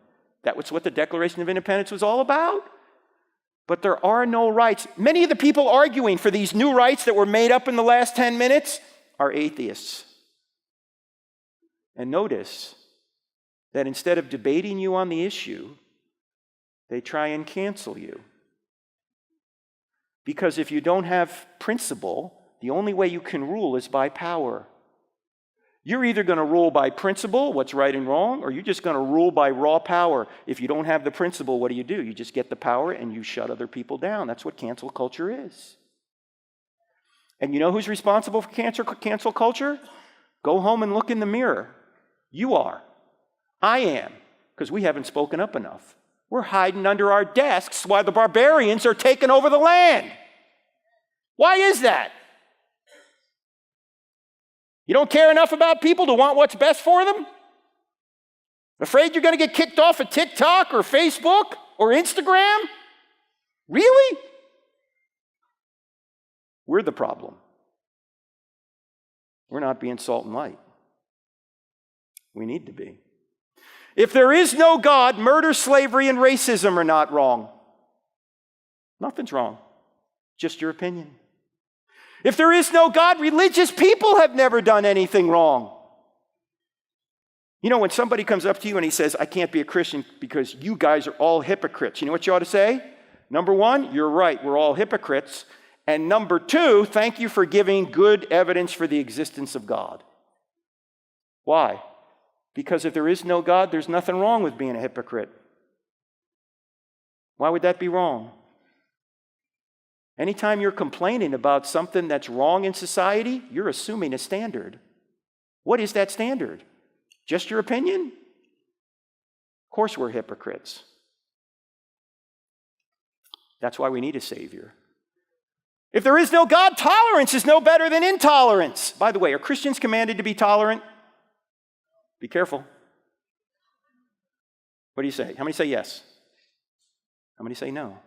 That was what the Declaration of Independence was all about. But there are no rights. Many of the people arguing for these new rights that were made up in the last 10 minutes are atheists. And notice that instead of debating you on the issue, they try and cancel you. Because if you don't have principle, the only way you can rule is by power. You're either going to rule by principle, what's right and wrong, or you're just going to rule by raw power. If you don't have the principle, what do? You just get the power and you shut other people down. That's what cancel culture is. And you know who's responsible for cancel culture? Go home and look in the mirror. You are. I am, because we haven't spoken up enough. We're hiding under our desks while the barbarians are taking over the land. Why is that? You don't care enough about people to want what's best for them? Afraid you're going to get kicked off of TikTok or Facebook or Instagram? Really? We're the problem. We're not being salt and light. We need to be. If there is no God, murder, slavery, and racism are not wrong. Nothing's wrong. Just your opinion. If there is no God, religious people have never done anything wrong. You know, when somebody comes up to you and he says, I can't be a Christian because you guys are all hypocrites, you know what you ought to say? Number one, you're right, we're all hypocrites. And number two, thank you for giving good evidence for the existence of God. Why? Because if there is no God, there's nothing wrong with being a hypocrite. Why would that be wrong? Anytime you're complaining about something that's wrong in society, you're assuming a standard. What is that standard? Just your opinion? Of course we're hypocrites. That's why we need a Savior. If there is no God, tolerance is no better than intolerance. By the way, are Christians commanded to be tolerant? Be careful. What do you say? How many say yes? How many say no?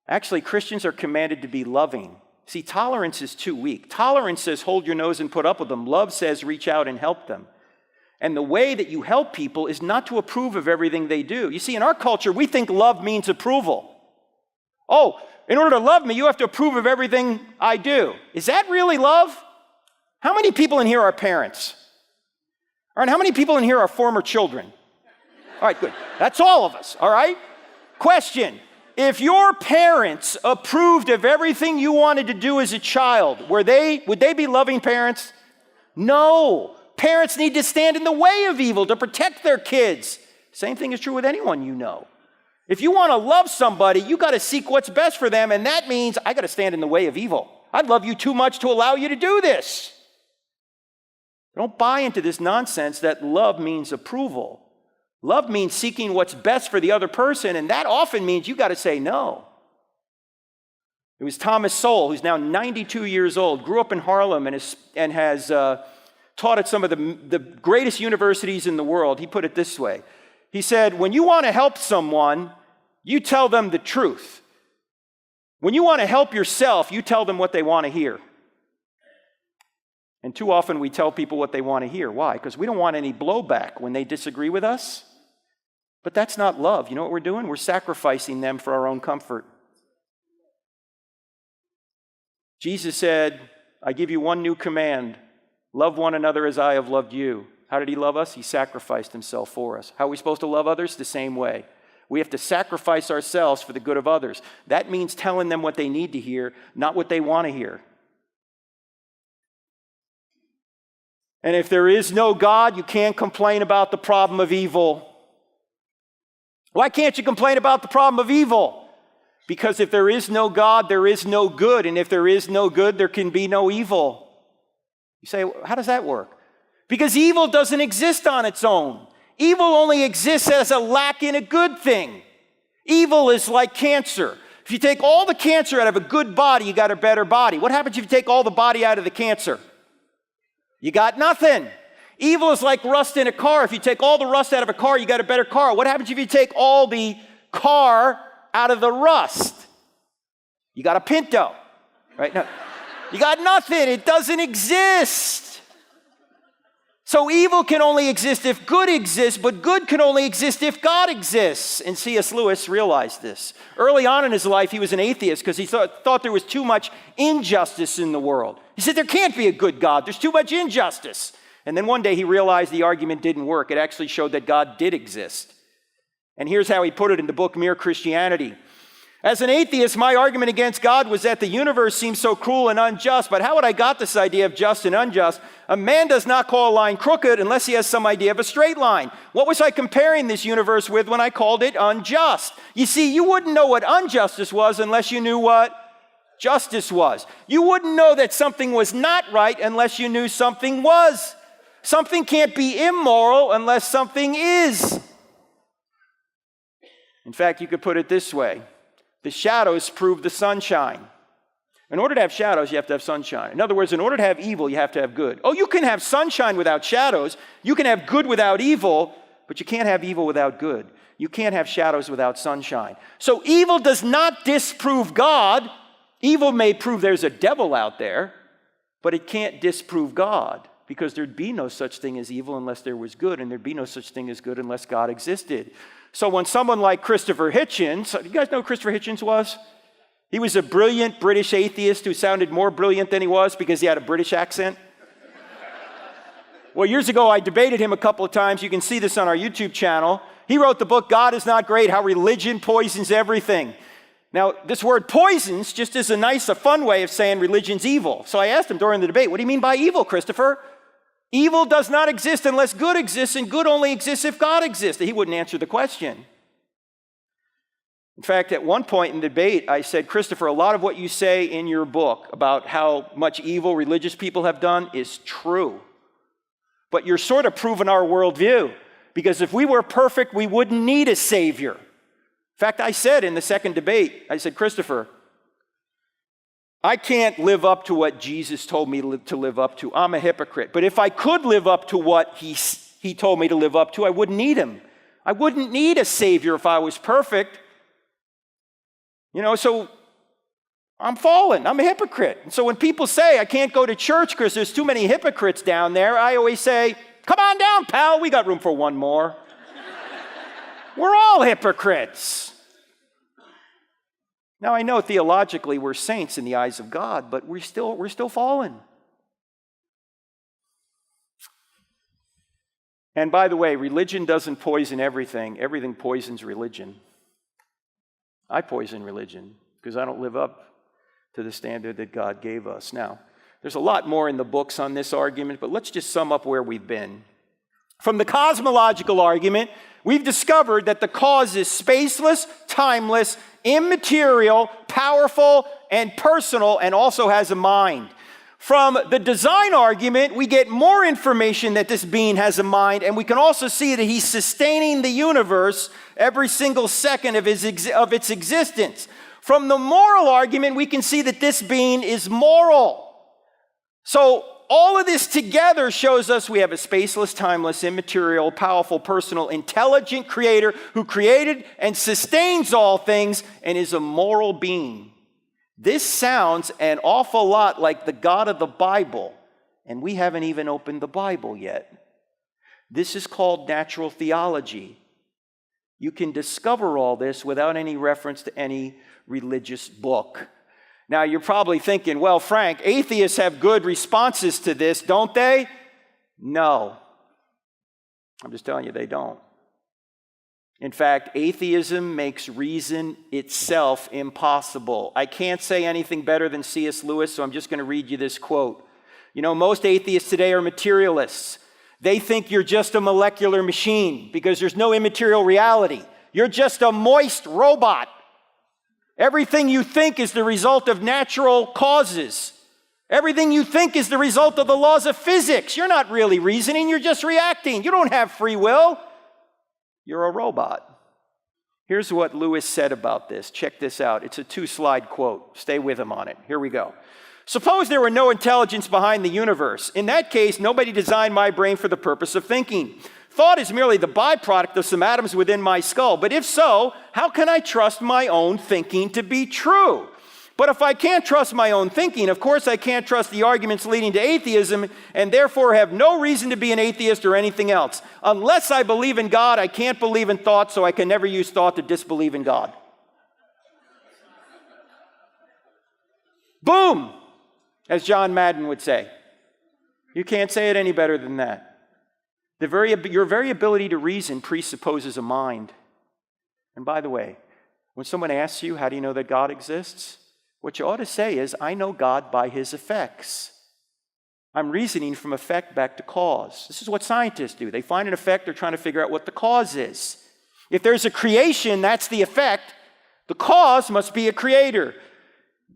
Actually, Christians are commanded to be loving. See, tolerance is too weak. Tolerance says hold your nose and put up with them. Love says reach out and help them. And the way that you help people is not to approve of everything they do. You see, in our culture, we think love means approval. Oh, in order to love me, you have to approve of everything I do. Is that really love? How many people in here are parents? All right, how many people in here are former children? All right, good. That's all of us, all right? Question. If your parents approved of everything you wanted to do as a child, would they be loving parents? No. Parents need to stand in the way of evil to protect their kids. Same thing is true with anyone you know. If you want to love somebody, you got to seek what's best for them, and that means I got to stand in the way of evil. I love you too much to allow you to do this. Don't buy into this nonsense that love means approval. Love means seeking what's best for the other person, and that often means you got to say no. It was Thomas Sowell, who's now 92 years old, grew up in Harlem and has taught at some of the greatest universities in the world. He put it this way. He said, when you want to help someone, you tell them the truth. When you want to help yourself, you tell them what they want to hear. And too often we tell people what they want to hear. Why? Because we don't want any blowback when they disagree with us. But that's not love. You know what we're doing? We're sacrificing them for our own comfort. Jesus said, I give you one new command. Love one another as I have loved you. How did he love us? He sacrificed himself for us. How are we supposed to love others? The same way. We have to sacrifice ourselves for the good of others. That means telling them what they need to hear, not what they want to hear. And if there is no God, you can't complain about the problem of evil. Why can't you complain about the problem of evil? Because if there is no God, there is no good. And if there is no good, there can be no evil. You say, how does that work? Because evil doesn't exist on its own. Evil only exists as a lack in a good thing. Evil is like cancer. If you take all the cancer out of a good body, you got a better body. What happens if you take all the body out of the cancer? You got nothing. Evil is like rust in a car. If you take all the rust out of a car, you got a better car. What happens if you take all the car out of the rust? You got a Pinto, right? No, you got nothing. It doesn't exist. So evil can only exist if good exists, but good can only exist if God exists. And C.S. Lewis realized this. Early on in his life, he was an atheist because he thought there was too much injustice in the world. He said, there can't be a good God. There's too much injustice. And then one day he realized the argument didn't work. It actually showed that God did exist. And here's how he put it in the book Mere Christianity. As an atheist, my argument against God was that the universe seems so cruel and unjust. But how would I got this idea of just and unjust? A man does not call a line crooked unless he has some idea of a straight line. What was I comparing this universe with when I called it unjust? You see, you wouldn't know what injustice was unless you knew what justice was. You wouldn't know that something was not right unless you knew something was. Something can't be immoral unless something is. In fact, you could put it this way. The shadows prove the sunshine. In order to have shadows, you have to have sunshine. In other words, in order to have evil, you have to have good. Oh, you can have sunshine without shadows. You can have good without evil, but you can't have evil without good. You can't have shadows without sunshine. So evil does not disprove God. Evil may prove there's a devil out there, but it can't disprove God, because there'd be no such thing as evil unless there was good, and there'd be no such thing as good unless God existed. So when someone like Christopher Hitchens, you guys know who Christopher Hitchens was? He was a brilliant British atheist who sounded more brilliant than he was because he had a British accent. Well, years ago, I debated him a couple of times. You can see this on our YouTube channel. He wrote the book, God is Not Great, How Religion Poisons Everything. Now, this word poisons just is a fun way of saying religion's evil. So I asked him during the debate, what do you mean by evil, Christopher? Evil does not exist unless good exists, and good only exists if God exists. He wouldn't answer the question. In fact, at one point in the debate, I said, Christopher, a lot of what you say in your book about how much evil religious people have done is true. But you're sort of proving our worldview, because if we were perfect, we wouldn't need a savior. In fact, I said in the second debate, I said, Christopher, I can't live up to what Jesus told me to live up to. I'm a hypocrite. But if I could live up to what he told me to live up to, I wouldn't need him. I wouldn't need a savior if I was perfect. So I'm fallen. I'm a hypocrite. And so when people say I can't go to church because there's too many hypocrites down there, I always say, come on down, pal. We got room for one more. We're all hypocrites. Now, I know theologically we're saints in the eyes of God, but we're still fallen. And by the way, religion doesn't poison everything. Everything poisons religion. I poison religion because I don't live up to the standard that God gave us. Now, there's a lot more in the books on this argument, but let's just sum up where we've been. From the cosmological argument, we've discovered that the cause is spaceless, timeless, immaterial, powerful, and personal, and also has a mind. From the design argument, we get more information that this being has a mind, and we can also see that he's sustaining the universe every single second of its existence. From the moral argument, we can see that this being is moral. So all of this together shows us we have a spaceless, timeless, immaterial, powerful, personal, intelligent creator who created and sustains all things and is a moral being. This sounds an awful lot like the God of the Bible, and we haven't even opened the Bible yet. This is called natural theology. You can discover all this without any reference to any religious book. Now, you're probably thinking, well, Frank, atheists have good responses to this, don't they? No. I'm just telling you, they don't. In fact, atheism makes reason itself impossible. I can't say anything better than C.S. Lewis, so I'm just going to read you this quote. Most atheists today are materialists. They think you're just a molecular machine because there's no immaterial reality. You're just a moist robot. Everything you think is the result of natural causes. Everything you think is the result of the laws of physics. You're not really reasoning, you're just reacting. You don't have free will. You're a robot. Here's what Lewis said about this. Check this out. It's a 2-slide quote. Stay with him on it. Here we go. Suppose there were no intelligence behind the universe. In that case, nobody designed my brain for the purpose of thinking. Thought is merely the byproduct of some atoms within my skull. But if so, how can I trust my own thinking to be true? But if I can't trust my own thinking, of course I can't trust the arguments leading to atheism, and therefore have no reason to be an atheist or anything else. Unless I believe in God, I can't believe in thought, so I can never use thought to disbelieve in God. Boom! As John Madden would say. You can't say it any better than that. Your very ability to reason presupposes a mind. And by the way, when someone asks you, how do you know that God exists? What you ought to say is, I know God by his effects. I'm reasoning from effect back to cause. This is what scientists do. They find an effect, they're trying to figure out what the cause is. If there's a creation, that's the effect. The cause must be a creator.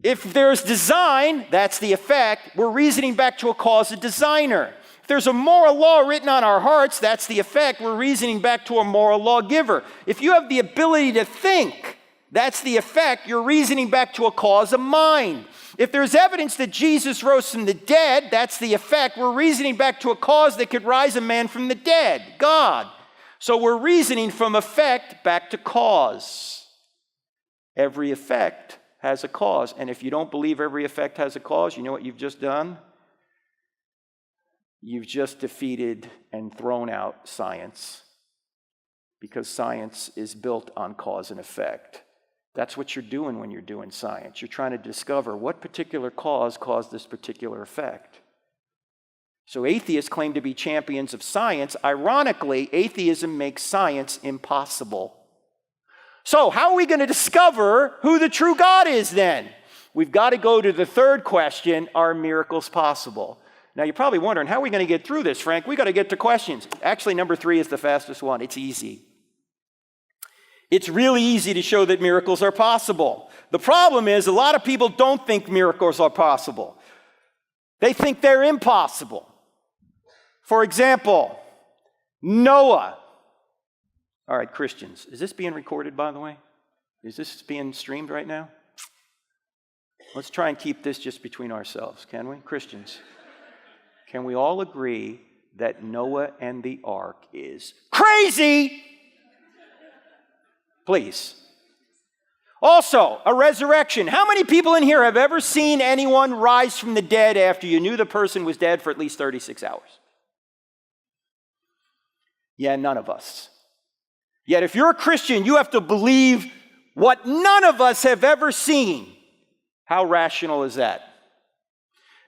If there's design, that's the effect. We're reasoning back to a cause, a designer. If there's a moral law written on our hearts, that's the effect. We're reasoning back to a moral lawgiver. If you have the ability to think, that's the effect. You're reasoning back to a cause, a mind. If there's evidence that Jesus rose from the dead, that's the effect. We're reasoning back to a cause that could rise a man from the dead, God. So we're reasoning from effect back to cause. Every effect has a cause. And if you don't believe every effect has a cause, you know what you've just done? You've just defeated and thrown out science. Because science is built on cause and effect. That's what you're doing when you're doing science. You're trying to discover what particular cause caused this particular effect. So atheists claim to be champions of science. Ironically, atheism makes science impossible. So how are we going to discover who the true God is then? We've got to go to the third question, are miracles possible? Now you're probably wondering, how are we going to get through this, Frank? We've got to get to questions. Actually, number 3 is the fastest one. It's easy. It's really easy to show that miracles are possible. The problem is a lot of people don't think miracles are possible. They think they're impossible. For example, Noah. All right, Christians, is this being recorded, by the way? Is this being streamed right now? Let's try and keep this just between ourselves, can we? Christians, can we all agree that Noah and the ark is crazy? Please. Also, a resurrection. How many people in here have ever seen anyone rise from the dead after you knew the person was dead for at least 36 hours? Yeah, none of us. Yet if you're a Christian, you have to believe what none of us have ever seen. How rational is that?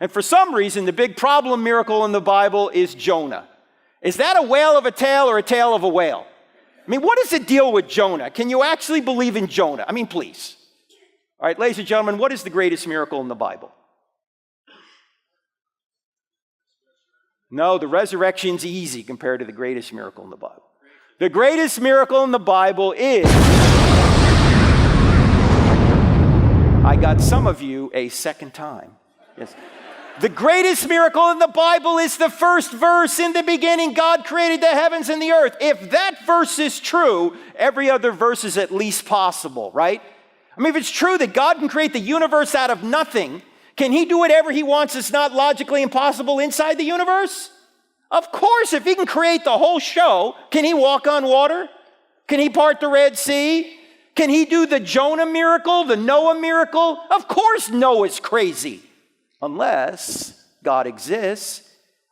And for some reason, the big problem miracle in the Bible is Jonah. Is that a whale of a tale or a tale of a whale? I mean, what is the deal with Jonah? Can you actually believe in Jonah? I mean, please. All right, ladies and gentlemen, what is the greatest miracle in the Bible? No, the resurrection's easy compared to the greatest miracle in the Bible. The greatest miracle in the Bible is... I got some of you a second time. Yes. The greatest miracle in the Bible is the first verse. In the beginning, God created the heavens and the earth. If that verse is true, every other verse is at least possible, right? I mean, if it's true that God can create the universe out of nothing, can he do whatever he wants that's not logically impossible inside the universe? Of course, if he can create the whole show, can he walk on water? Can he part the Red Sea? Can he do the Jonah miracle, the Noah miracle? Of course Noah's crazy. Unless God exists.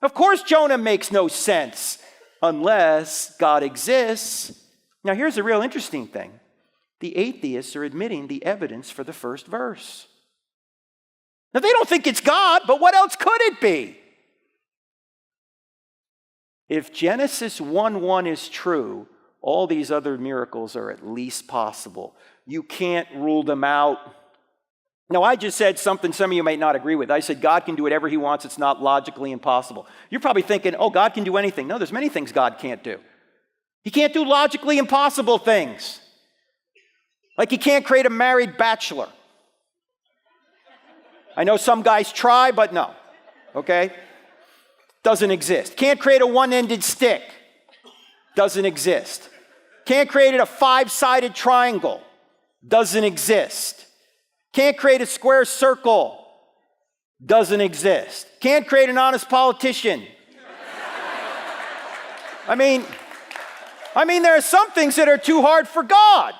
Of course Jonah makes no sense unless God exists. Now here's the real interesting thing. The atheists are admitting the evidence for the first verse. Now they don't think it's God, but what else could it be? If Genesis 1:1 is true, all these other miracles are at least possible. You can't rule them out. Now, I just said something some of you might not agree with. I said God can do whatever he wants. It's not logically impossible. You're probably thinking, oh, God can do anything. No, there's many things God can't do. He can't do logically impossible things. Like he can't create a married bachelor. I know some guys try, but no. Okay? Doesn't exist. Can't create a one-ended stick. Doesn't exist. Can't create a five-sided triangle. Doesn't exist. Can't create a square circle. Doesn't exist. Can't create an honest politician. I mean, there are some things that are too hard for God.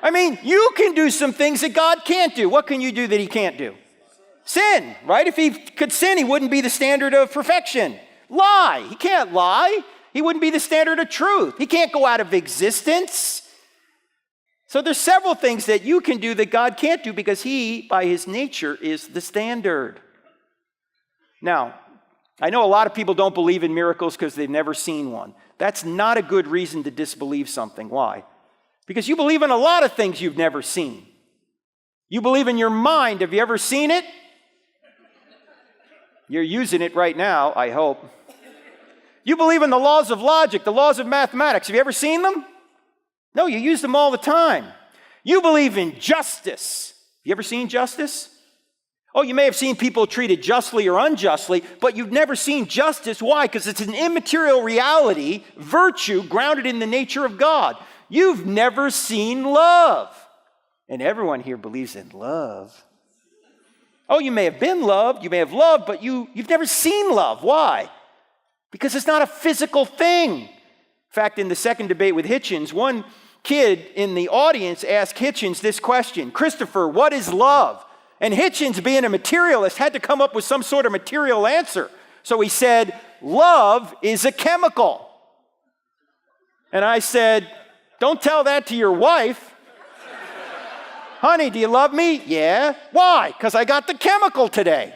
I mean, you can do some things that God can't do. What can you do that he can't do? Sin, right? If he could sin, he wouldn't be the standard of perfection. Lie. He can't lie. He wouldn't be the standard of truth. He can't go out of existence. So there's several things that you can do that God can't do because he, by his nature, is the standard. Now, I know a lot of people don't believe in miracles because they've never seen one. That's not a good reason to disbelieve something. Why? Because you believe in a lot of things you've never seen. You believe in your mind. Have you ever seen it? You're using it right now, I hope. You believe in the laws of logic, the laws of mathematics. Have you ever seen them? No, you use them all the time. You believe in justice. You ever seen justice? Oh, you may have seen people treated justly or unjustly, but you've never seen justice. Why? Because it's an immaterial reality, virtue grounded in the nature of God. You've never seen love. And everyone here believes in love. Oh, you may have been loved, you may have loved, but you've never seen love. Why? Because it's not a physical thing. In fact, in the second debate with Hitchens, one kid in the audience asked Hitchens this question, Christopher, what is love? And Hitchens, being a materialist, had to come up with some sort of material answer. So he said, love is a chemical. And I said, don't tell that to your wife. Honey, do you love me? Yeah. Why? Because I got the chemical today.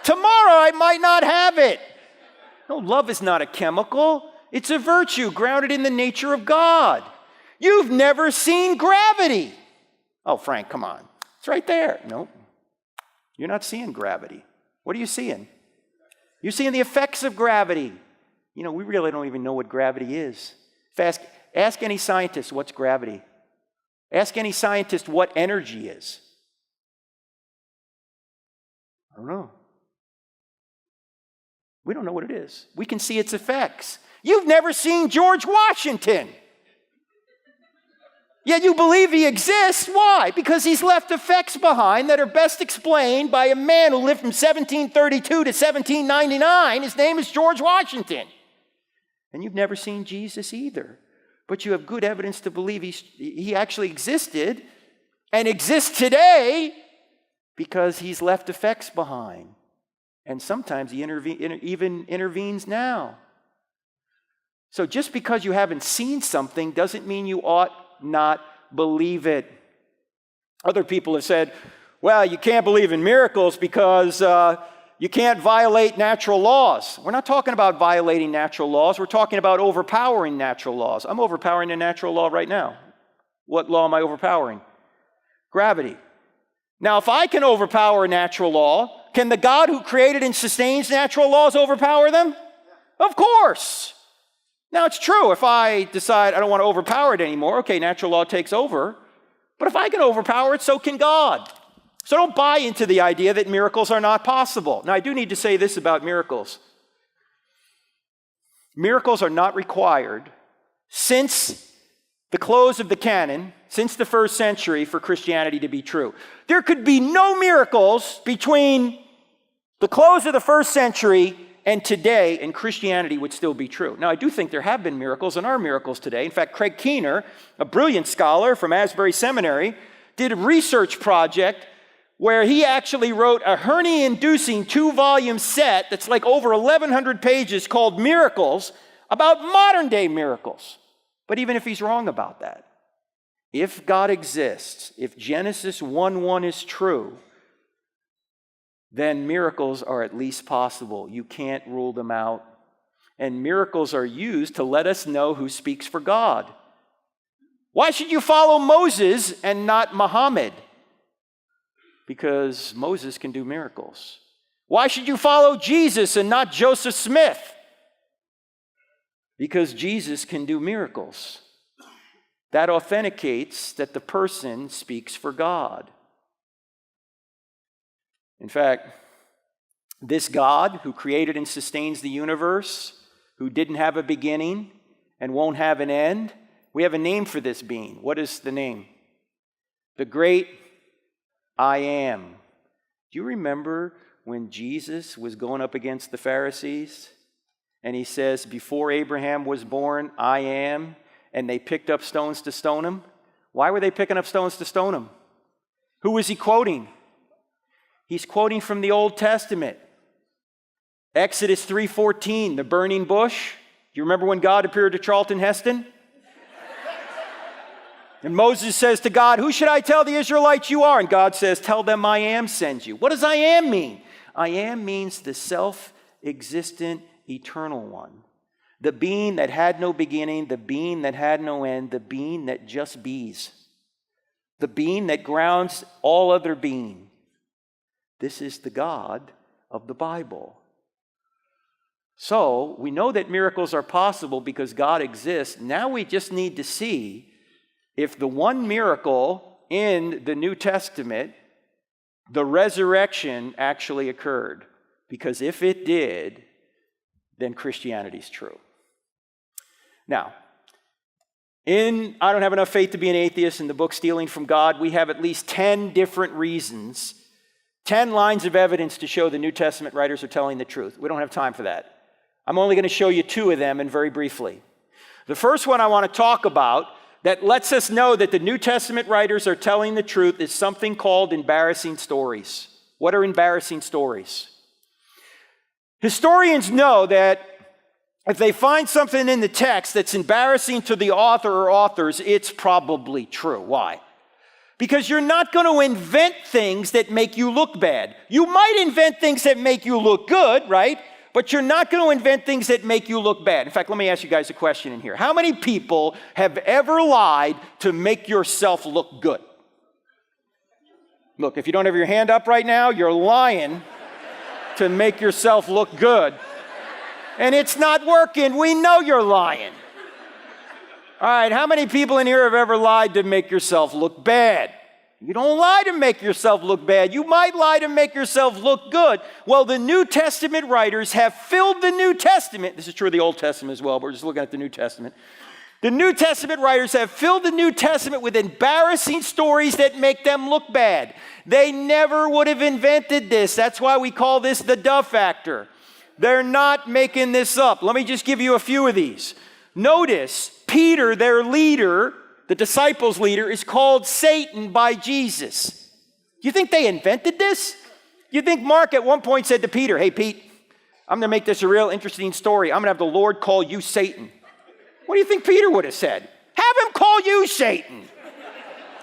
Tomorrow I might not have it. No, love is not a chemical. It's a virtue grounded in the nature of God. You've never seen gravity. Oh, Frank, come on. It's right there. Nope. You're not seeing gravity. What are you seeing? You're seeing the effects of gravity. You know, we really don't even know what gravity is. Ask any scientist, what's gravity? Ask any scientist what energy is. I don't know. We don't know what it is. We can see its effects. You've never seen George Washington. Yet you believe he exists. Why? Because he's left effects behind that are best explained by a man who lived from 1732 to 1799. His name is George Washington. And you've never seen Jesus either. But you have good evidence to believe he actually existed and exists today because he's left effects behind. And sometimes he even intervenes now. So just because you haven't seen something doesn't mean you ought not believe it. Other people have said, well, you can't believe in miracles because you can't violate natural laws. We're not talking about violating natural laws. We're talking about overpowering natural laws. I'm overpowering a natural law right now. What law am I overpowering? Gravity. Now, if I can overpower a natural law, can the God who created and sustains natural laws overpower them? Of course. Now, it's true. If I decide I don't want to overpower it anymore, okay, natural law takes over. But if I can overpower it, so can God. So don't buy into the idea that miracles are not possible. Now, I do need to say this about miracles. Miracles are not required since the close of the canon, since the first century, for Christianity to be true. There could be no miracles between the close of the first century and today, and Christianity would still be true. Now, I do think there have been miracles and are miracles today. In fact, Craig Keener, a brilliant scholar from Asbury Seminary, did a research project where he actually wrote a hernia-inducing 2-volume set that's like over 1,100 pages called Miracles about modern-day miracles. But even if he's wrong about that, if God exists, if Genesis 1:1 is true, then miracles are at least possible. You can't rule them out. And miracles are used to let us know who speaks for God. Why should you follow Moses and not Muhammad? Because Moses can do miracles. Why should you follow Jesus and not Joseph Smith? Because Jesus can do miracles. That authenticates that the person speaks for God. In fact, this God who created and sustains the universe, who didn't have a beginning and won't have an end, we have a name for this being. What is the name? The great I am. Do you remember when Jesus was going up against the Pharisees? And he says, before Abraham was born, I am. And they picked up stones to stone him. Why were they picking up stones to stone him? Who was he quoting? He's quoting from the Old Testament. Exodus 3:14, the burning bush. Do you remember when God appeared to Charlton Heston? And Moses says to God, who should I tell the Israelites you are? And God says, tell them I am sends you. What does I am mean? I am means the self-existent, eternal one. The being that had no beginning, the being that had no end, the being that just bees. The being that grounds all other being. This is the God of the Bible. So, we know that miracles are possible because God exists. Now we just need to see if the one miracle in the New Testament, the resurrection, actually occurred. Because if it did, then Christianity's true. Now, in I Don't Have Enough Faith to Be an Atheist, in the book Stealing from God, we have at least 10 different reasons, 10 lines of evidence to show the New Testament writers are telling the truth. We don't have time for that. I'm only going to show you 2 of them, and very briefly. The first one I want to talk about that lets us know that the New Testament writers are telling the truth is something called embarrassing stories. What are embarrassing stories? Historians know that if they find something in the text that's embarrassing to the author or authors, it's probably true. Why? Because you're not going to invent things that make you look bad. You might invent things that make you look good, right? But you're not going to invent things that make you look bad. In fact, let me ask you guys a question in here. How many people have ever lied to make yourself look good? Look, if you don't have your hand up right now, you're lying to make yourself look good. And it's not working. We know you're lying. All right, how many people in here have ever lied to make yourself look bad? You don't lie to make yourself look bad. You might lie to make yourself look good. Well, the New Testament writers have filled the New Testament. This is true of the Old Testament as well, but we're just looking at the New Testament. The New Testament writers have filled the New Testament with embarrassing stories that make them look bad. They never would have invented this. That's why we call this the Duh factor. They're not making this up. Let me just give you a few of these. Notice, Peter, their leader, the disciples' leader, is called Satan by Jesus. You think they invented this? You think Mark at one point said to Peter, hey, Pete, I'm going to make this a real interesting story. I'm going to have the Lord call you Satan. What do you think Peter would have said? Have him call you Satan.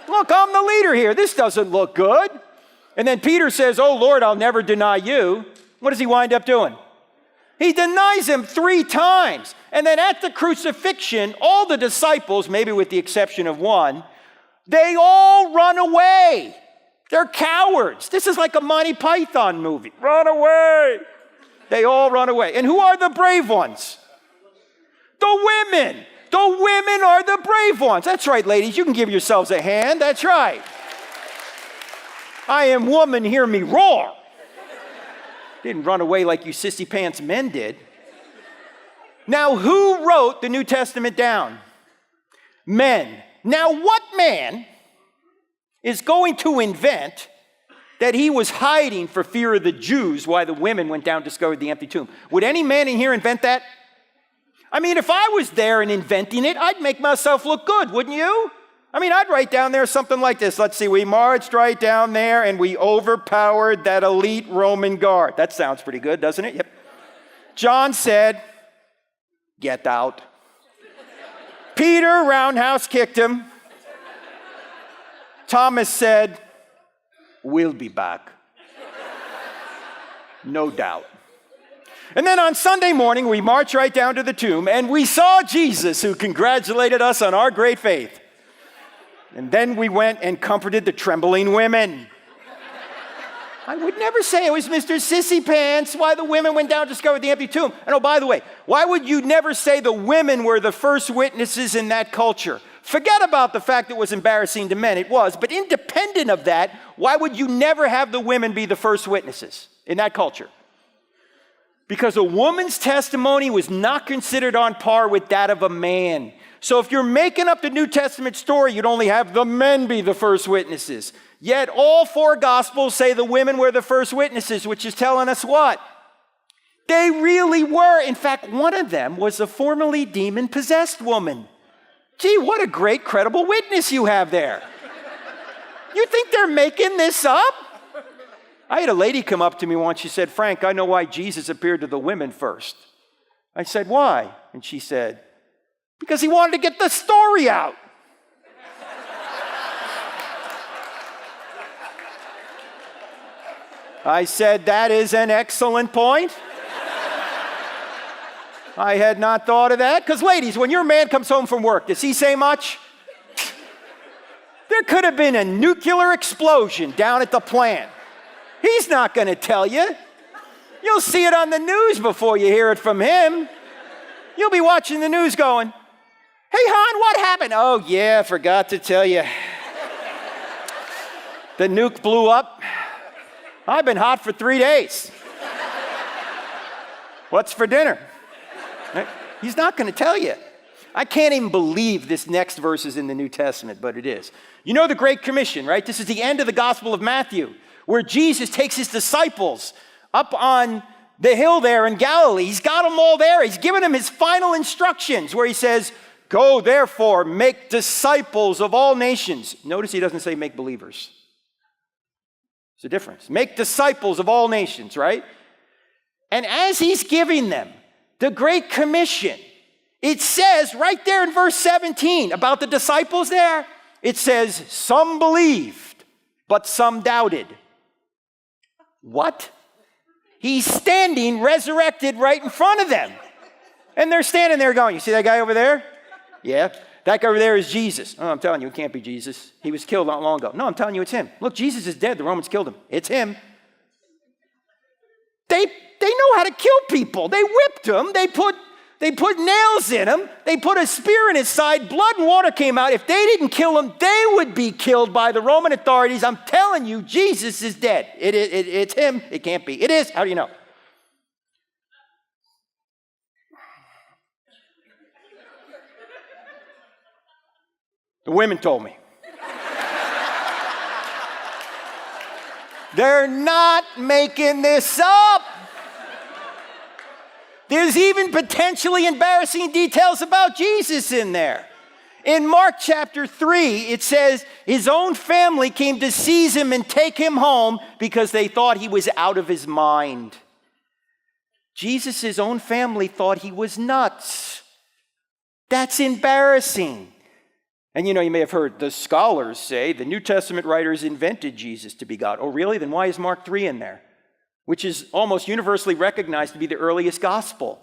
Look, I'm the leader here. This doesn't look good. And then Peter says, oh, Lord, I'll never deny you. What does he wind up doing? He denies him 3 times. And then at the crucifixion, all the disciples, maybe with the exception of one, they all run away. They're cowards. This is like a Monty Python movie. Run away. They all run away. And who are the brave ones? The women. The women are the brave ones. That's right, ladies. You can give yourselves a hand. That's right. I am woman, hear me roar. Didn't run away like you sissy pants men did. Now, who wrote the New Testament down? Men. Now, what man is going to invent that he was hiding for fear of the Jews while the women went down and discovered the empty tomb? Would any man in here invent that? I mean, if I was there and inventing it, I'd make myself look good, wouldn't you? I mean, I'd write down there something like this. Let's see, we marched right down there and we overpowered that elite Roman guard. That sounds pretty good, doesn't it? Yep. John said, get out. Peter roundhouse kicked him. Thomas said, we'll be back. No doubt. And then on Sunday morning, we marched right down to the tomb and we saw Jesus, who congratulated us on our great faith. And then we went and comforted the trembling women. I would never say it was Mr. Sissy Pants why the women went down and discovered the empty tomb. And oh, by the way, why would you never say the women were the first witnesses in that culture? Forget about the fact it was embarrassing to men. It was. But independent of that, why would you never have the women be the first witnesses in that culture? Because a woman's testimony was not considered on par with that of a man. So if you're making up the New Testament story, you'd only have the men be the first witnesses. Yet all 4 Gospels say the women were the first witnesses, which is telling us what? They really were. In fact, one of them was a formerly demon-possessed woman. Gee, what a great, credible witness you have there. You think they're making this up? I had a lady come up to me once. She said, Frank, I know why Jesus appeared to the women first. I said, why? And she said, because he wanted to get the story out. I said, that is an excellent point. I had not thought of that. Because ladies, when your man comes home from work, does he say much? There could have been a nuclear explosion down at the plant. He's not going to tell you. You'll see it on the news before you hear it from him. You'll be watching the news going, hey, hon, what happened? Oh, yeah, I forgot to tell you. The nuke blew up. I've been hot for 3 days. What's for dinner? He's not going to tell you. I can't even believe this next verse is in the New Testament, but it is. You know the Great Commission, right? This is the end of the Gospel of Matthew, where Jesus takes his disciples up on the hill there in Galilee. He's got them all there. He's given them his final instructions, where he says, go therefore, make disciples of all nations. Notice he doesn't say make believers. There's a difference. Make disciples of all nations, right? And as he's giving them the Great Commission, it says right there in verse 17 about the disciples there, it says, some believed, but some doubted. What? He's standing resurrected right in front of them. And they're standing there going, you see that guy over there? Yeah. That guy over there is Jesus. Oh, I'm telling you, it can't be Jesus. He was killed not long ago. No, I'm telling you, it's him. Look, Jesus is dead. The Romans killed him. It's him. They know how to kill people. They whipped him. They put nails in him. They put a spear in his side. Blood and water came out. If they didn't kill him, they would be killed by the Roman authorities. I'm telling you, Jesus is dead. It's him. It can't be. It is. How do you know? The women told me. They're not making this up. There's even potentially embarrassing details about Jesus in there. In Mark chapter 3, it says his own family came to seize him and take him home because they thought he was out of his mind. Jesus' own family thought he was nuts. That's embarrassing. And you know, you may have heard the scholars say the New Testament writers invented Jesus to be God. Oh, really? Then why is Mark 3 in there? Which is almost universally recognized to be the earliest gospel.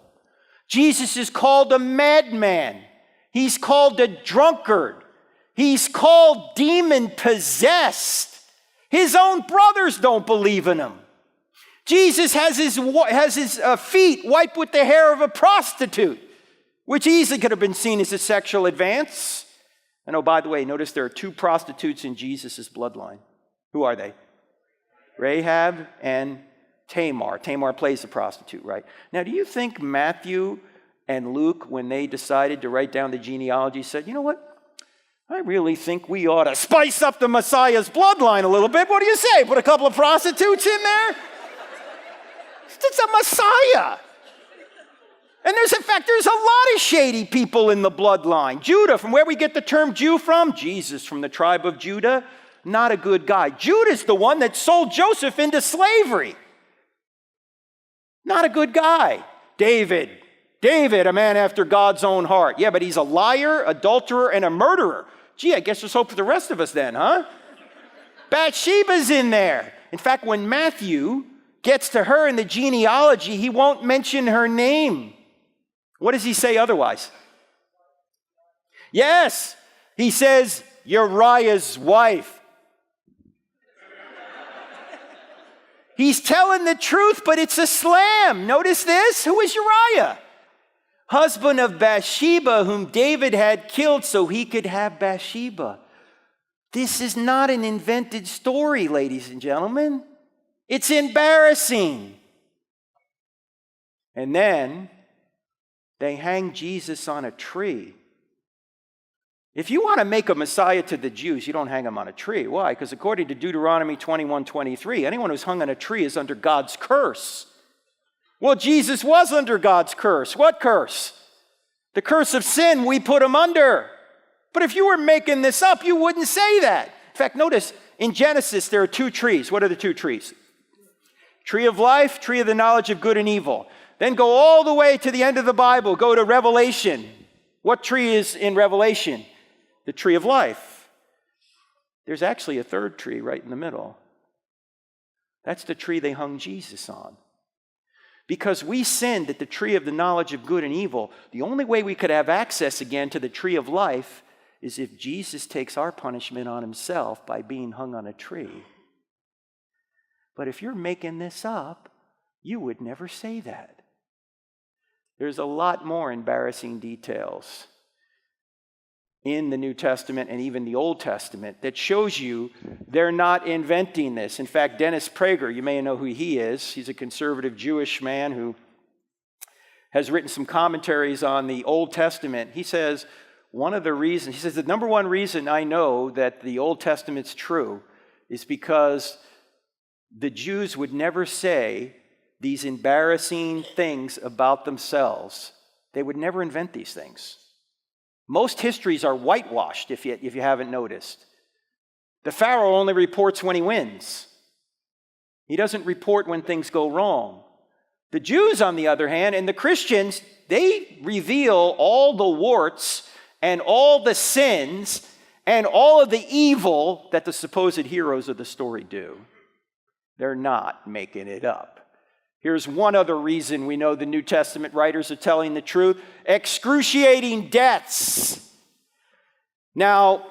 Jesus is called a madman. He's called a drunkard. He's called demon-possessed. His own brothers don't believe in him. Jesus has his feet wiped with the hair of a prostitute, which easily could have been seen as a sexual advance. And oh, by the way, notice there are 2 prostitutes in Jesus' bloodline. Who are they? Rahab and Tamar. Tamar plays the prostitute, right? Now, do you think Matthew and Luke, when they decided to write down the genealogy, said, you know what? I really think we ought to spice up the Messiah's bloodline a little bit. What do you say? Put a couple of prostitutes in there? It's a Messiah. And there's a lot of shady people in the bloodline. Judah, from where we get the term Jew from? Jesus, from the tribe of Judah. Not a good guy. Judah's the one that sold Joseph into slavery. Not a good guy. David, a man after God's own heart. Yeah, but he's a liar, adulterer, and a murderer. Gee, I guess there's hope for the rest of us then, huh? Bathsheba's in there. In fact, when Matthew gets to her in the genealogy, he won't mention her name. What does he say otherwise? Yes, he says, Uriah's wife. He's telling the truth, but it's a slam. Notice this. Who is Uriah? husband of Bathsheba, whom David had killed so he could have Bathsheba. This is not an invented story, ladies and gentlemen. It's embarrassing. And then they hang Jesus on a tree. If you want to make a Messiah to the Jews, you don't hang him on a tree. Why? Because according to Deuteronomy 21:23, anyone who's hung on a tree is under God's curse. Well, Jesus was under God's curse. What curse? The curse of sin. We put him under. But if you were making this up, you wouldn't say that. In fact, notice in Genesis there are two trees. What are the two trees? Tree of life, tree of the knowledge of good and evil. Then go all the way to the end of the Bible. Go to Revelation. What tree is in Revelation? The tree of life. There's actually a third tree right in the middle. That's the tree they hung Jesus on. Because we sinned at the tree of the knowledge of good and evil, the only way we could have access again to the tree of life is if Jesus takes our punishment on himself by being hung on a tree. But if you're making this up, you would never say that. There's a lot more embarrassing details in the New Testament and even the Old Testament that shows you they're not inventing this. In fact, Dennis Prager, you may know who he is. He's a conservative Jewish man who has written some commentaries on the Old Testament. He says, the number one reason I know that the Old Testament's true is because the Jews would never say these embarrassing things about themselves. They would never invent these things. Most histories are whitewashed, if you haven't noticed. The Pharaoh only reports when he wins. He doesn't report when things go wrong. The Jews, on the other hand, and the Christians, they reveal all the warts and all the sins and all of the evil that the supposed heroes of the story do. They're not making it up. Here's one other reason we know the New Testament writers are telling the truth: excruciating deaths. Now,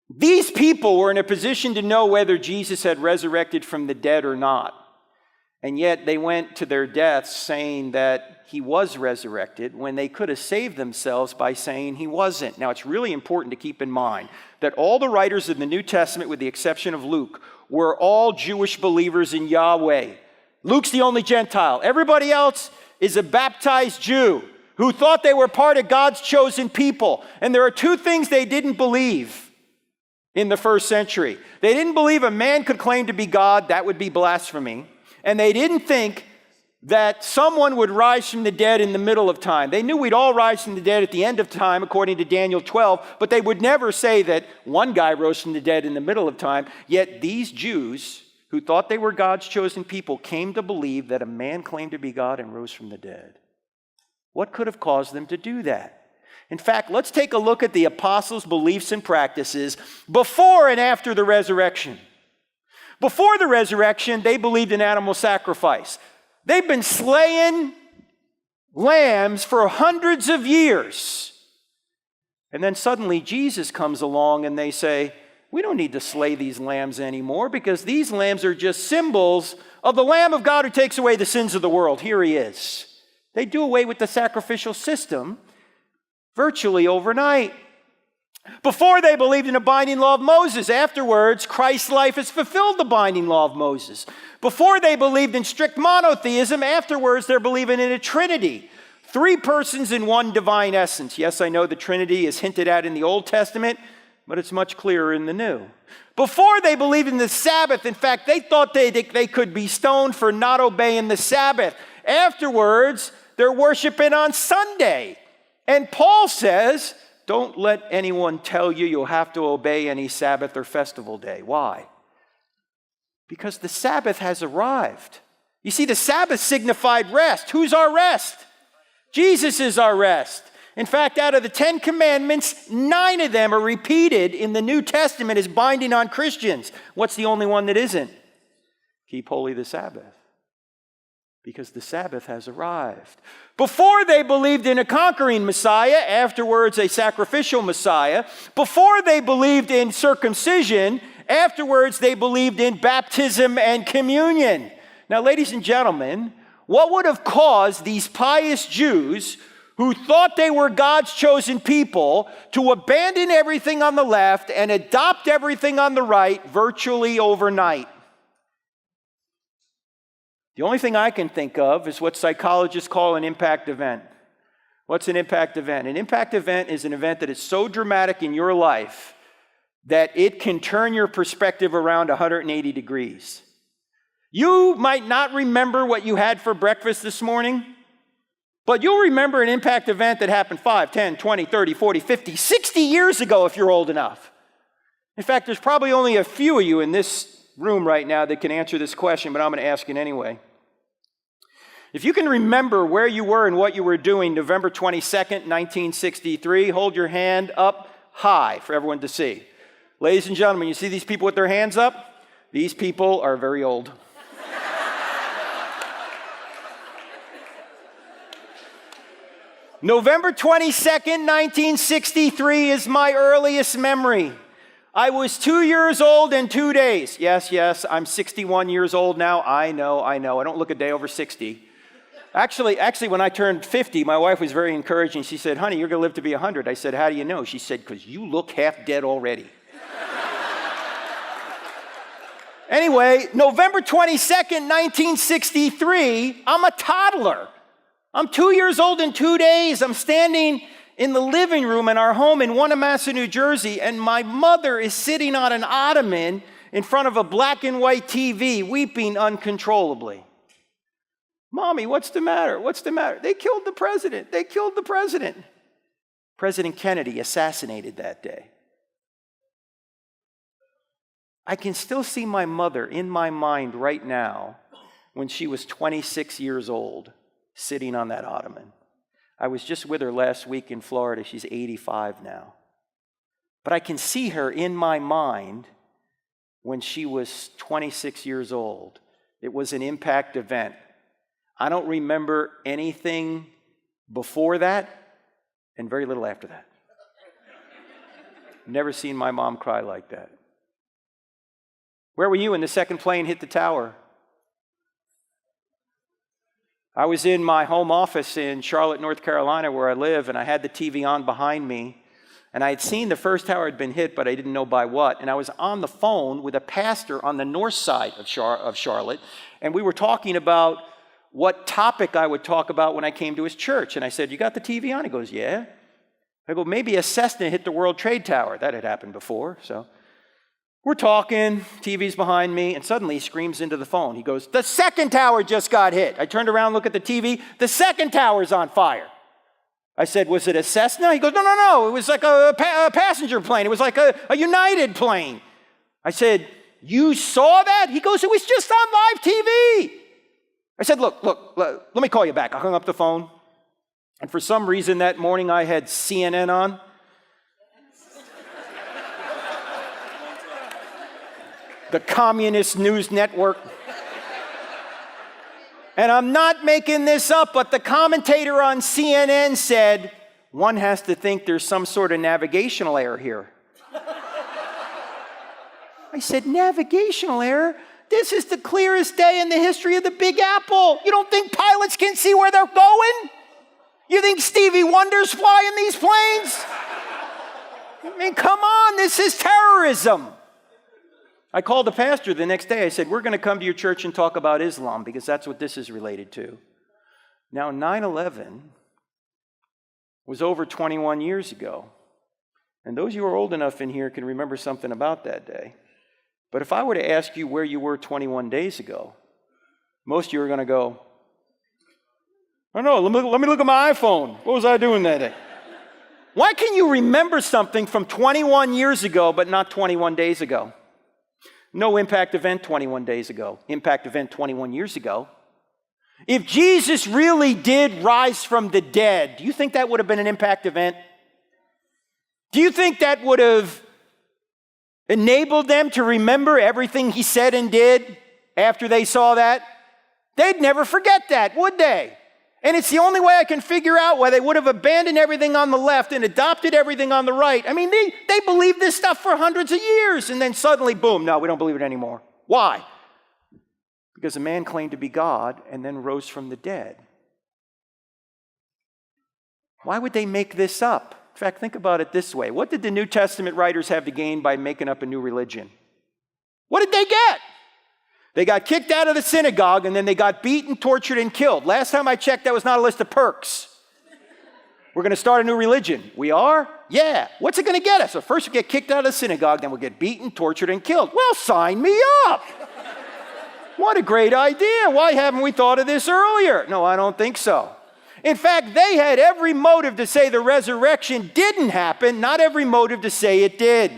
these people were in a position to know whether Jesus had resurrected from the dead or not. And yet they went to their deaths saying that he was resurrected when they could have saved themselves by saying he wasn't. Now, it's really important to keep in mind that all the writers of the New Testament, with the exception of Luke, were all Jewish believers in Yahweh. Luke's the only Gentile. Everybody else is a baptized Jew who thought they were part of God's chosen people. And there are two things they didn't believe in the first century. They didn't believe a man could claim to be God. That would be blasphemy. And they didn't think that someone would rise from the dead in the middle of time. They knew we'd all rise from the dead at the end of time, according to Daniel 12, but they would never say that one guy rose from the dead in the middle of time. Yet these Jews, who thought they were God's chosen people, came to believe that a man claimed to be God and rose from the dead. What could have caused them to do that? In fact, let's take a look at the apostles' beliefs and practices before and after the resurrection. Before the resurrection, they believed in animal sacrifice. They've been slaying lambs for hundreds of years. And then suddenly Jesus comes along and they say, we don't need to slay these lambs anymore because these lambs are just symbols of the Lamb of God who takes away the sins of the world. Here he is. They do away with the sacrificial system virtually overnight. Before, they believed in the binding law of Moses. Afterwards, Christ's life has fulfilled the binding law of Moses. Before, they believed in strict monotheism. Afterwards, they're believing in a Trinity. Three persons in one divine essence. Yes, I know the Trinity is hinted at in the Old Testament, but it's much clearer in the New. Before, they believed in the Sabbath. In fact, they thought they could be stoned for not obeying the Sabbath. Afterwards, they're worshiping on Sunday. And Paul says, don't let anyone tell you you'll have to obey any Sabbath or festival day. Why? Because the Sabbath has arrived. You see, the Sabbath signified rest. Who's our rest? Jesus is our rest. In fact, out of the 10 commandments, 9 of them are repeated in the New Testament as binding on Christians. What's the only one that isn't? Keep holy the Sabbath. Because the Sabbath has arrived. Before, they believed in a conquering Messiah, afterwards a sacrificial Messiah. Before, they believed in circumcision, afterwards they believed in baptism and communion. Now, ladies and gentlemen, what would have caused these pious Jews who thought they were God's chosen people to abandon everything on the left and adopt everything on the right virtually overnight. The only thing I can think of is what psychologists call an impact event. What's an impact event? An impact event is an event that is so dramatic in your life that it can turn your perspective around 180 degrees. You might not remember what you had for breakfast this morning, but you'll remember an impact event that happened 5, 10, 20, 30, 40, 50, 60 years ago if you're old enough. In fact, there's probably only a few of you in this room right now that can answer this question, but I'm going to ask it anyway. If you can remember where you were and what you were doing November 22nd, 1963, hold your hand up high for everyone to see. Ladies and gentlemen, you see these people with their hands up? These people are very old. November 22nd, 1963 is my earliest memory. I was 2 years old and 2 days. Yes, I'm 61 years old now. I know. I don't look a day over 60. Actually, when I turned 50, my wife was very encouraging. She said, honey, you're going to live to be 100. I said, how do you know? She said, because you look half dead already. Anyway, November 22nd, 1963, I'm a toddler. I'm 2 years old and 2 days. I'm standing in the living room in our home in Wanamassa, New Jersey, and my mother is sitting on an ottoman in front of a black and white TV, weeping uncontrollably. Mommy, what's the matter? What's the matter? They killed the president. They killed the president. President Kennedy assassinated that day. I can still see my mother in my mind right now when she was 26 years old, sitting on that ottoman. I was just with her last week in Florida. She's 85 now. But I can see her in my mind when she was 26 years old. It was an impact event. I don't remember anything before that and very little after that. Never seen my mom cry like that. Where were you when the second plane hit the tower? I was in my home office in Charlotte, North Carolina, where I live, and I had the TV on behind me. And I had seen the first tower had been hit, but I didn't know by what. And I was on the phone with a pastor on the north side of Charlotte, and we were talking about what topic I would talk about when I came to his church. And I said, you got the TV on? He goes, yeah. I go, maybe a Cessna hit the World Trade Tower. That had happened before, so. We're talking, TV's behind me, and suddenly he screams into the phone. He goes, the second tower just got hit. I turned around, look at the TV, the second tower's on fire. I said, was it a Cessna? He goes, no, it was like a passenger plane. It was like a United plane. I said, you saw that? He goes, it was just on live TV. I said, look, let me call you back. I hung up the phone, and for some reason that morning I had CNN on. The Communist News Network. And I'm not making this up, but the commentator on CNN said, one has to think there's some sort of navigational error here. I said, navigational error? This is the clearest day in the history of the Big Apple. You don't think pilots can see where they're going? You think Stevie Wonder's flying these planes? I mean, come on, this is terrorism. I called the pastor the next day. I said, we're going to come to your church and talk about Islam because that's what this is related to. Now, 9/11 was over 21 years ago. And those of you who are old enough in here can remember something about that day. But if I were to ask you where you were 21 days ago, most of you are going to go, oh no, let me look at my iPhone. What was I doing that day? Why can you remember something from 21 years ago but not 21 days ago? No impact event 21 days ago. Impact event 21 years ago. If Jesus really did rise from the dead, do you think that would have been an impact event? Do you think that would have enabled them to remember everything he said and did after they saw that? They'd never forget that, would they? And it's the only way I can figure out why they would have abandoned everything on the left and adopted everything on the right. I mean, they believed this stuff for hundreds of years, and then suddenly, boom, no, we don't believe it anymore. Why? Because a man claimed to be God and then rose from the dead. Why would they make this up? In fact, think about it this way. What did the New Testament writers have to gain by making up a new religion? What did they get? They got kicked out of the synagogue, and then they got beaten, tortured, and killed. Last time I checked, that was not a list of perks. We're going to start a new religion. We are? Yeah. What's it going to get us? So first we get kicked out of the synagogue, then we'll get beaten, tortured, and killed. Well, sign me up. What a great idea. Why haven't we thought of this earlier? No, I don't think so. In fact, they had every motive to say the resurrection didn't happen, not every motive to say it did.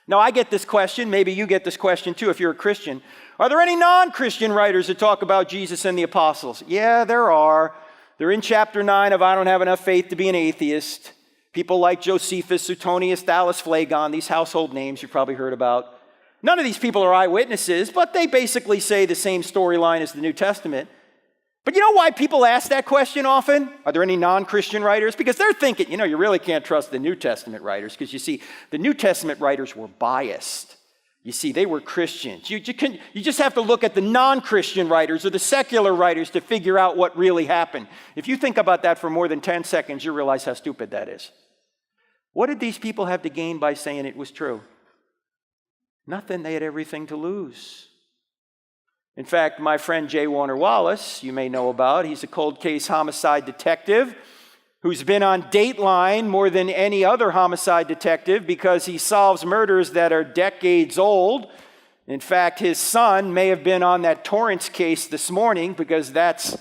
Now, I get this question. Maybe you get this question too if you're a Christian. Are there any non-Christian writers that talk about Jesus and the apostles? Yeah, there are. They're in chapter 9 of I Don't Have Enough Faith to Be an Atheist. People like Josephus, Suetonius, Dallas Phlegon, these household names you've probably heard about. None of these people are eyewitnesses, but they basically say the same storyline as the New Testament. But you know why people ask that question often? Are there any non-Christian writers? Because they're thinking, you really can't trust the New Testament writers, because you see, the New Testament writers were biased. You see, they were Christians. You just have to look at the non-Christian writers or the secular writers to figure out what really happened. If you think about that for more than 10 seconds, you realize how stupid that is. What did these people have to gain by saying it was true? Nothing. They had everything to lose. In fact, my friend J. Warner Wallace, you may know about, he's a cold case homicide detective who's been on Dateline more than any other homicide detective because he solves murders that are decades old. In fact, his son may have been on that Torrance case this morning because that's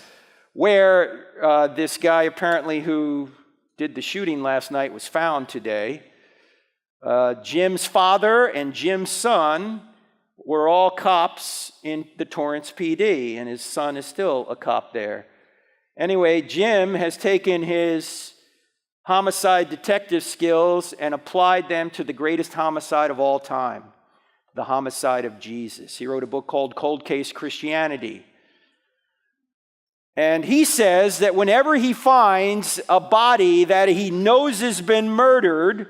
where this guy apparently who did the shooting last night was found today. Jim's father and Jim's son were all cops in the Torrance PD, and his son is still a cop there. Anyway, Jim has taken his homicide detective skills and applied them to the greatest homicide of all time, the homicide of Jesus. He wrote a book called Cold Case Christianity. And he says that whenever he finds a body that he knows has been murdered,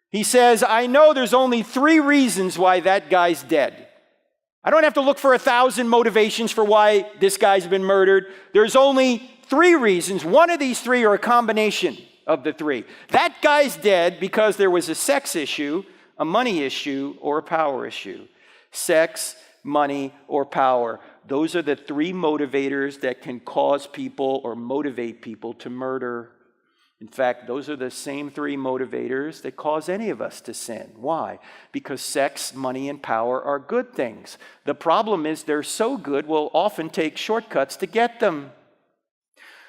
he says, I know there's only 3 reasons why that guy's dead. I don't have to look for 1,000 motivations for why this guy's been murdered. There's only 3 reasons. One of these 3 are a combination of the 3. That guy's dead because there was a sex issue, a money issue, or a power issue. Sex, money, or power. Those are the 3 motivators that can cause people or motivate people to murder. In fact, those are the same 3 motivators that cause any of us to sin. Why? Because sex, money, and power are good things. The problem is they're so good, we'll often take shortcuts to get them.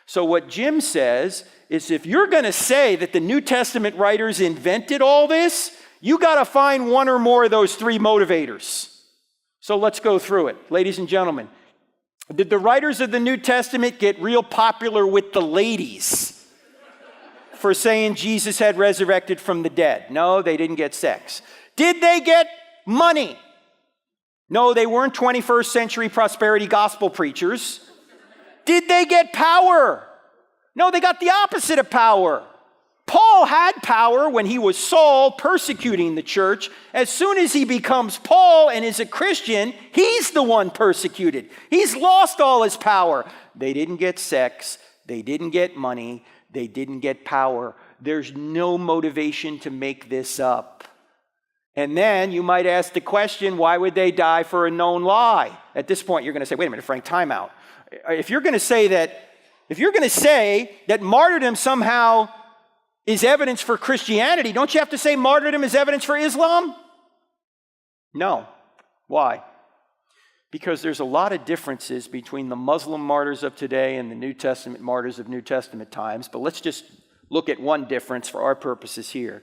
So what Jim says is if you're going to say that the New Testament writers invented all this, you got to find one or more of those 3 motivators. So let's go through it. Ladies and gentlemen, did the writers of the New Testament get real popular with the ladies for saying Jesus had resurrected from the dead? No, they didn't get sex. Did they get money? No, they weren't 21st century prosperity gospel preachers. Did they get power? No, they got the opposite of power. Paul had power when he was Saul persecuting the church. As soon as he becomes Paul and is a Christian, he's the one persecuted. He's lost all his power. They didn't get sex. They didn't get money. They didn't get power. There's no motivation to make this up. And then you might ask the question, why would they die for a known lie? At this point, you're going to say, wait a minute, Frank, time out. If you're going to say that martyrdom somehow is evidence for Christianity, don't you have to say martyrdom is evidence for Islam? No. Why? Because there's a lot of differences between the Muslim martyrs of today and the New Testament martyrs of New Testament times, but let's just look at one difference for our purposes here.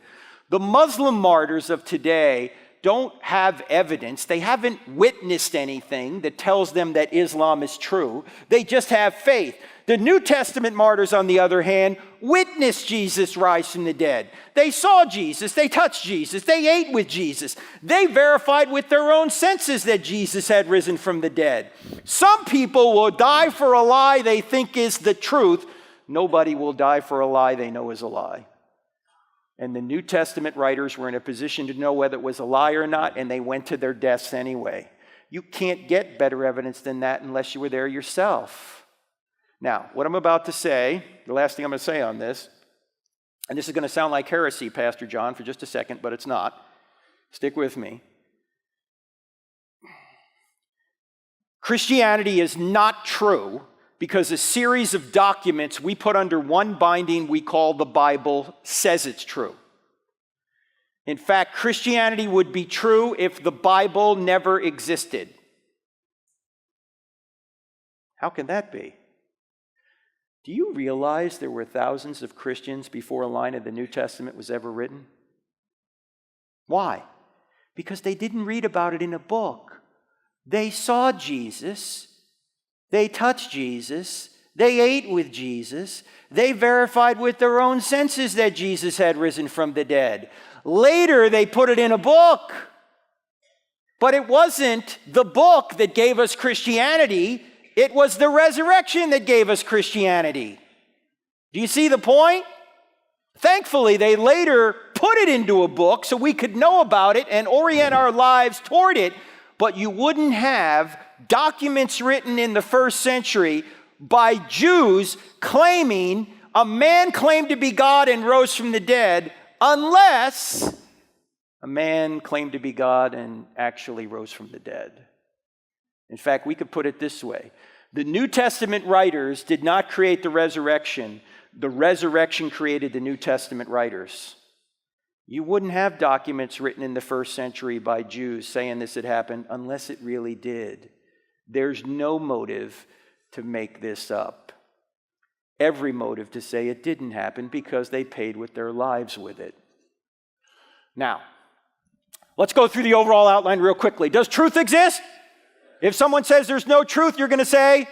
The Muslim martyrs of today don't have evidence. They haven't witnessed anything that tells them that Islam is true. They just have faith. The New Testament martyrs, on the other hand, witnessed Jesus rise from the dead. They saw Jesus. They touched Jesus. They ate with Jesus. They verified with their own senses that Jesus had risen from the dead. Some people will die for a lie they think is the truth. Nobody will die for a lie they know is a lie. And the New Testament writers were in a position to know whether it was a lie or not, and they went to their deaths anyway. You can't get better evidence than that unless you were there yourself. Now, what I'm about to say, the last thing I'm going to say on this, and this is going to sound like heresy, Pastor John, for just a second, but it's not. Stick with me. Christianity is not true because a series of documents we put under one binding we call the Bible says it's true. In fact, Christianity would be true if the Bible never existed. How can that be? Do you realize there were thousands of Christians before a line of the New Testament was ever written? Why? Because they didn't read about it in a book. They saw Jesus. They touched Jesus. They ate with Jesus. They verified with their own senses that Jesus had risen from the dead. Later, they put it in a book. But it wasn't the book that gave us Christianity. It was the resurrection that gave us Christianity. Do you see the point? Thankfully, they later put it into a book so we could know about it and orient our lives toward it, but you wouldn't have documents written in the first century by Jews claiming a man claimed to be God and rose from the dead unless a man claimed to be God and actually rose from the dead. In fact, we could put it this way. The New Testament writers did not create the resurrection. The resurrection created the New Testament writers. You wouldn't have documents written in the first century by Jews saying this had happened unless it really did. There's no motive to make this up. Every motive to say it didn't happen because they paid with their lives with it. Now, let's go through the overall outline real quickly. Does truth exist? If someone says there's no truth, you're going to say,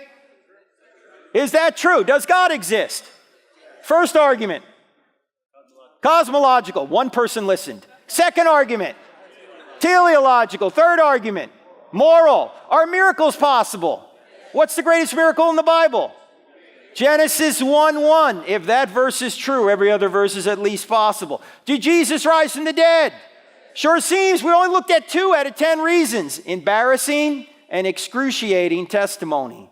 is that true? Does God exist? First argument, cosmological. One person listened. Second argument, teleological. Third argument, moral. Are miracles possible? What's the greatest miracle in the Bible? Genesis 1:1. If that verse is true, every other verse is at least possible. Did Jesus rise from the dead? Sure seems. We only looked at 2 out of 10 reasons. Embarrassing and excruciating testimony.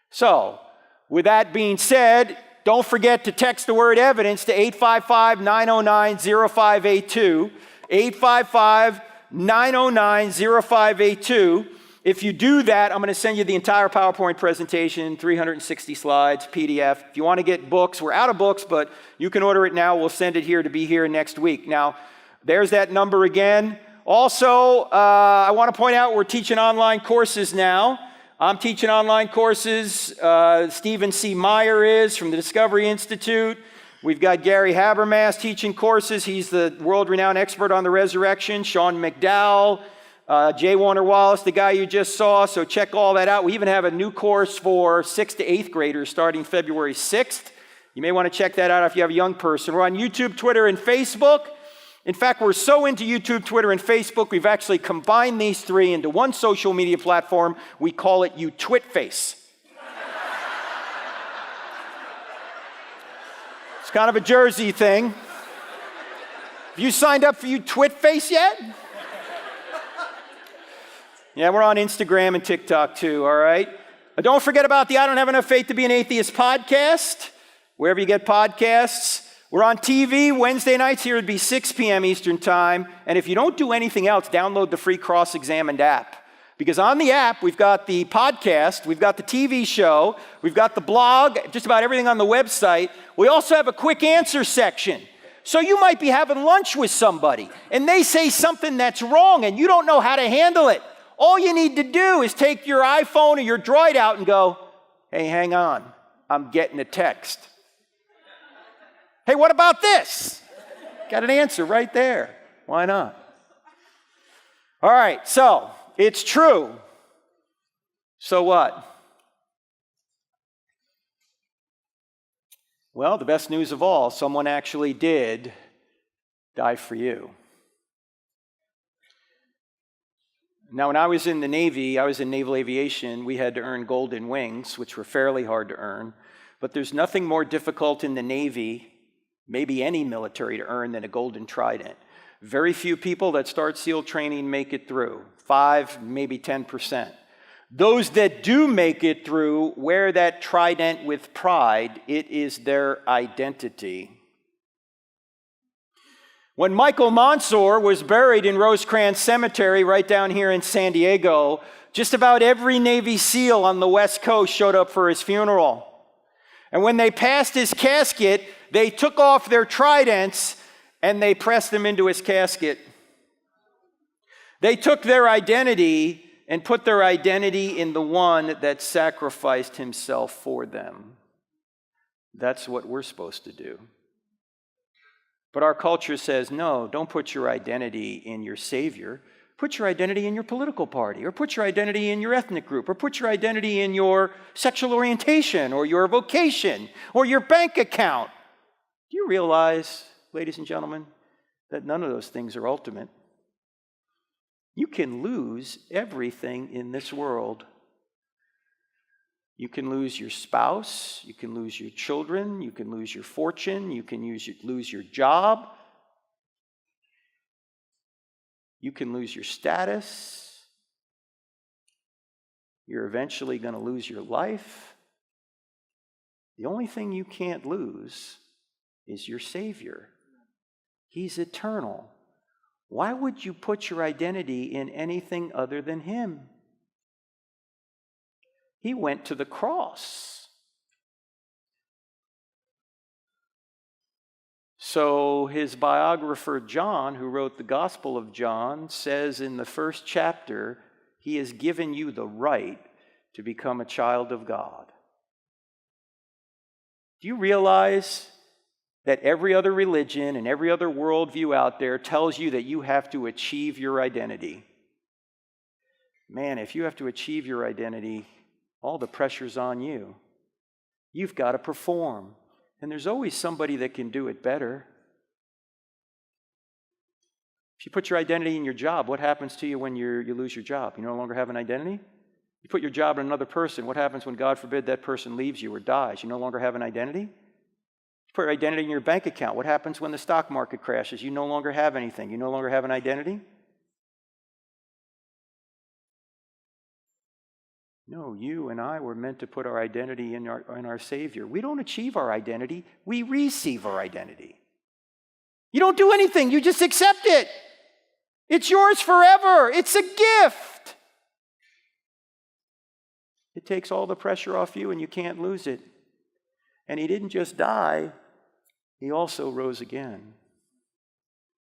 So, with that being said, don't forget to text the word evidence to 855-909-0582. 855-909-0582. If you do that, I'm going to send you the entire PowerPoint presentation, 360 slides, PDF. If you want to get books, we're out of books, but you can order it now. We'll send it here to be here next week. Now, there's that number again. Also, I want to point out we're teaching online courses now. I'm teaching online courses. Stephen C. Meyer is from the Discovery Institute. We've got Gary Habermas teaching courses. He's the world-renowned expert on the resurrection. Sean McDowell, J. Warner Wallace, the guy you just saw. So check all that out. We even have a new course for 6th to 8th graders starting February 6th. You may want to check that out if you have a young person. We're on YouTube, Twitter, and Facebook. In fact, we're so into YouTube, Twitter, and Facebook, we've actually combined these 3 into one social media platform. We call it YouTwitface. It's kind of a Jersey thing. Have you signed up for YouTwitface yet? Yeah, we're on Instagram and TikTok too, all right? Don't forget about the I Don't Have Enough Faith to Be an Atheist podcast, wherever you get podcasts. We're on TV Wednesday nights. Here it'd be 6 p.m. Eastern Time. And if you don't do anything else, download the free Cross-Examined app. Because on the app, we've got the podcast, we've got the TV show, we've got the blog, just about everything on the website. We also have a quick answer section. So you might be having lunch with somebody, and they say something that's wrong, and you don't know how to handle it. All you need to do is take your iPhone or your Droid out and go, hey, hang on, I'm getting a text. Hey, what about this? Got an answer right there. Why not? All right, so it's true. So what? Well, the best news of all, someone actually did die for you. Now, when I was in the Navy, I was in naval aviation, we had to earn golden wings, which were fairly hard to earn. But there's nothing more difficult in the Navy, maybe any military, to earn than a golden trident. Very few people that start SEAL training make it through, 5, maybe 10%. Those that do make it through wear that trident with pride. It is their identity. When Michael Monsoor was buried in Rosecrans Cemetery right down here in San Diego, just about every Navy SEAL on the West Coast showed up for his funeral. And when they passed his casket, they took off their tridents and they pressed them into his casket. They took their identity and put their identity in the one that sacrificed himself for them. That's what we're supposed to do. But our culture says, no, don't put your identity in your Savior. Put your identity in your political party, or put your identity in your ethnic group, or put your identity in your sexual orientation, or your vocation, or your bank account. Do you realize, ladies and gentlemen, that none of those things are ultimate? You can lose everything in this world. You can lose your spouse, you can lose your children, you can lose your fortune, you can lose your job, you can lose your status, you're eventually going to lose your life. The only thing you can't lose is your Savior. He's eternal. Why would you put your identity in anything other than Him? He went to the cross. So his biographer John, who wrote the Gospel of John, says in the first chapter, He has given you the right to become a child of God. Do you realize that every other religion and every other worldview out there tells you that you have to achieve your identity? Man, if you have to achieve your identity, all the pressure's on you. You've got to perform. And there's always somebody that can do it better. If you put your identity in your job, what happens to you when you lose your job? You no longer have an identity? You put your job in another person, what happens when, God forbid, that person leaves you or dies? You no longer have an identity? You put your identity in your bank account. What happens when the stock market crashes? You no longer have anything. You no longer have an identity? No, you and I were meant to put our identity in our Savior. We don't achieve our identity. We receive our identity. You don't do anything. You just accept it. It's yours forever. It's a gift. It takes all the pressure off you and you can't lose it. And He didn't just die. He also rose again.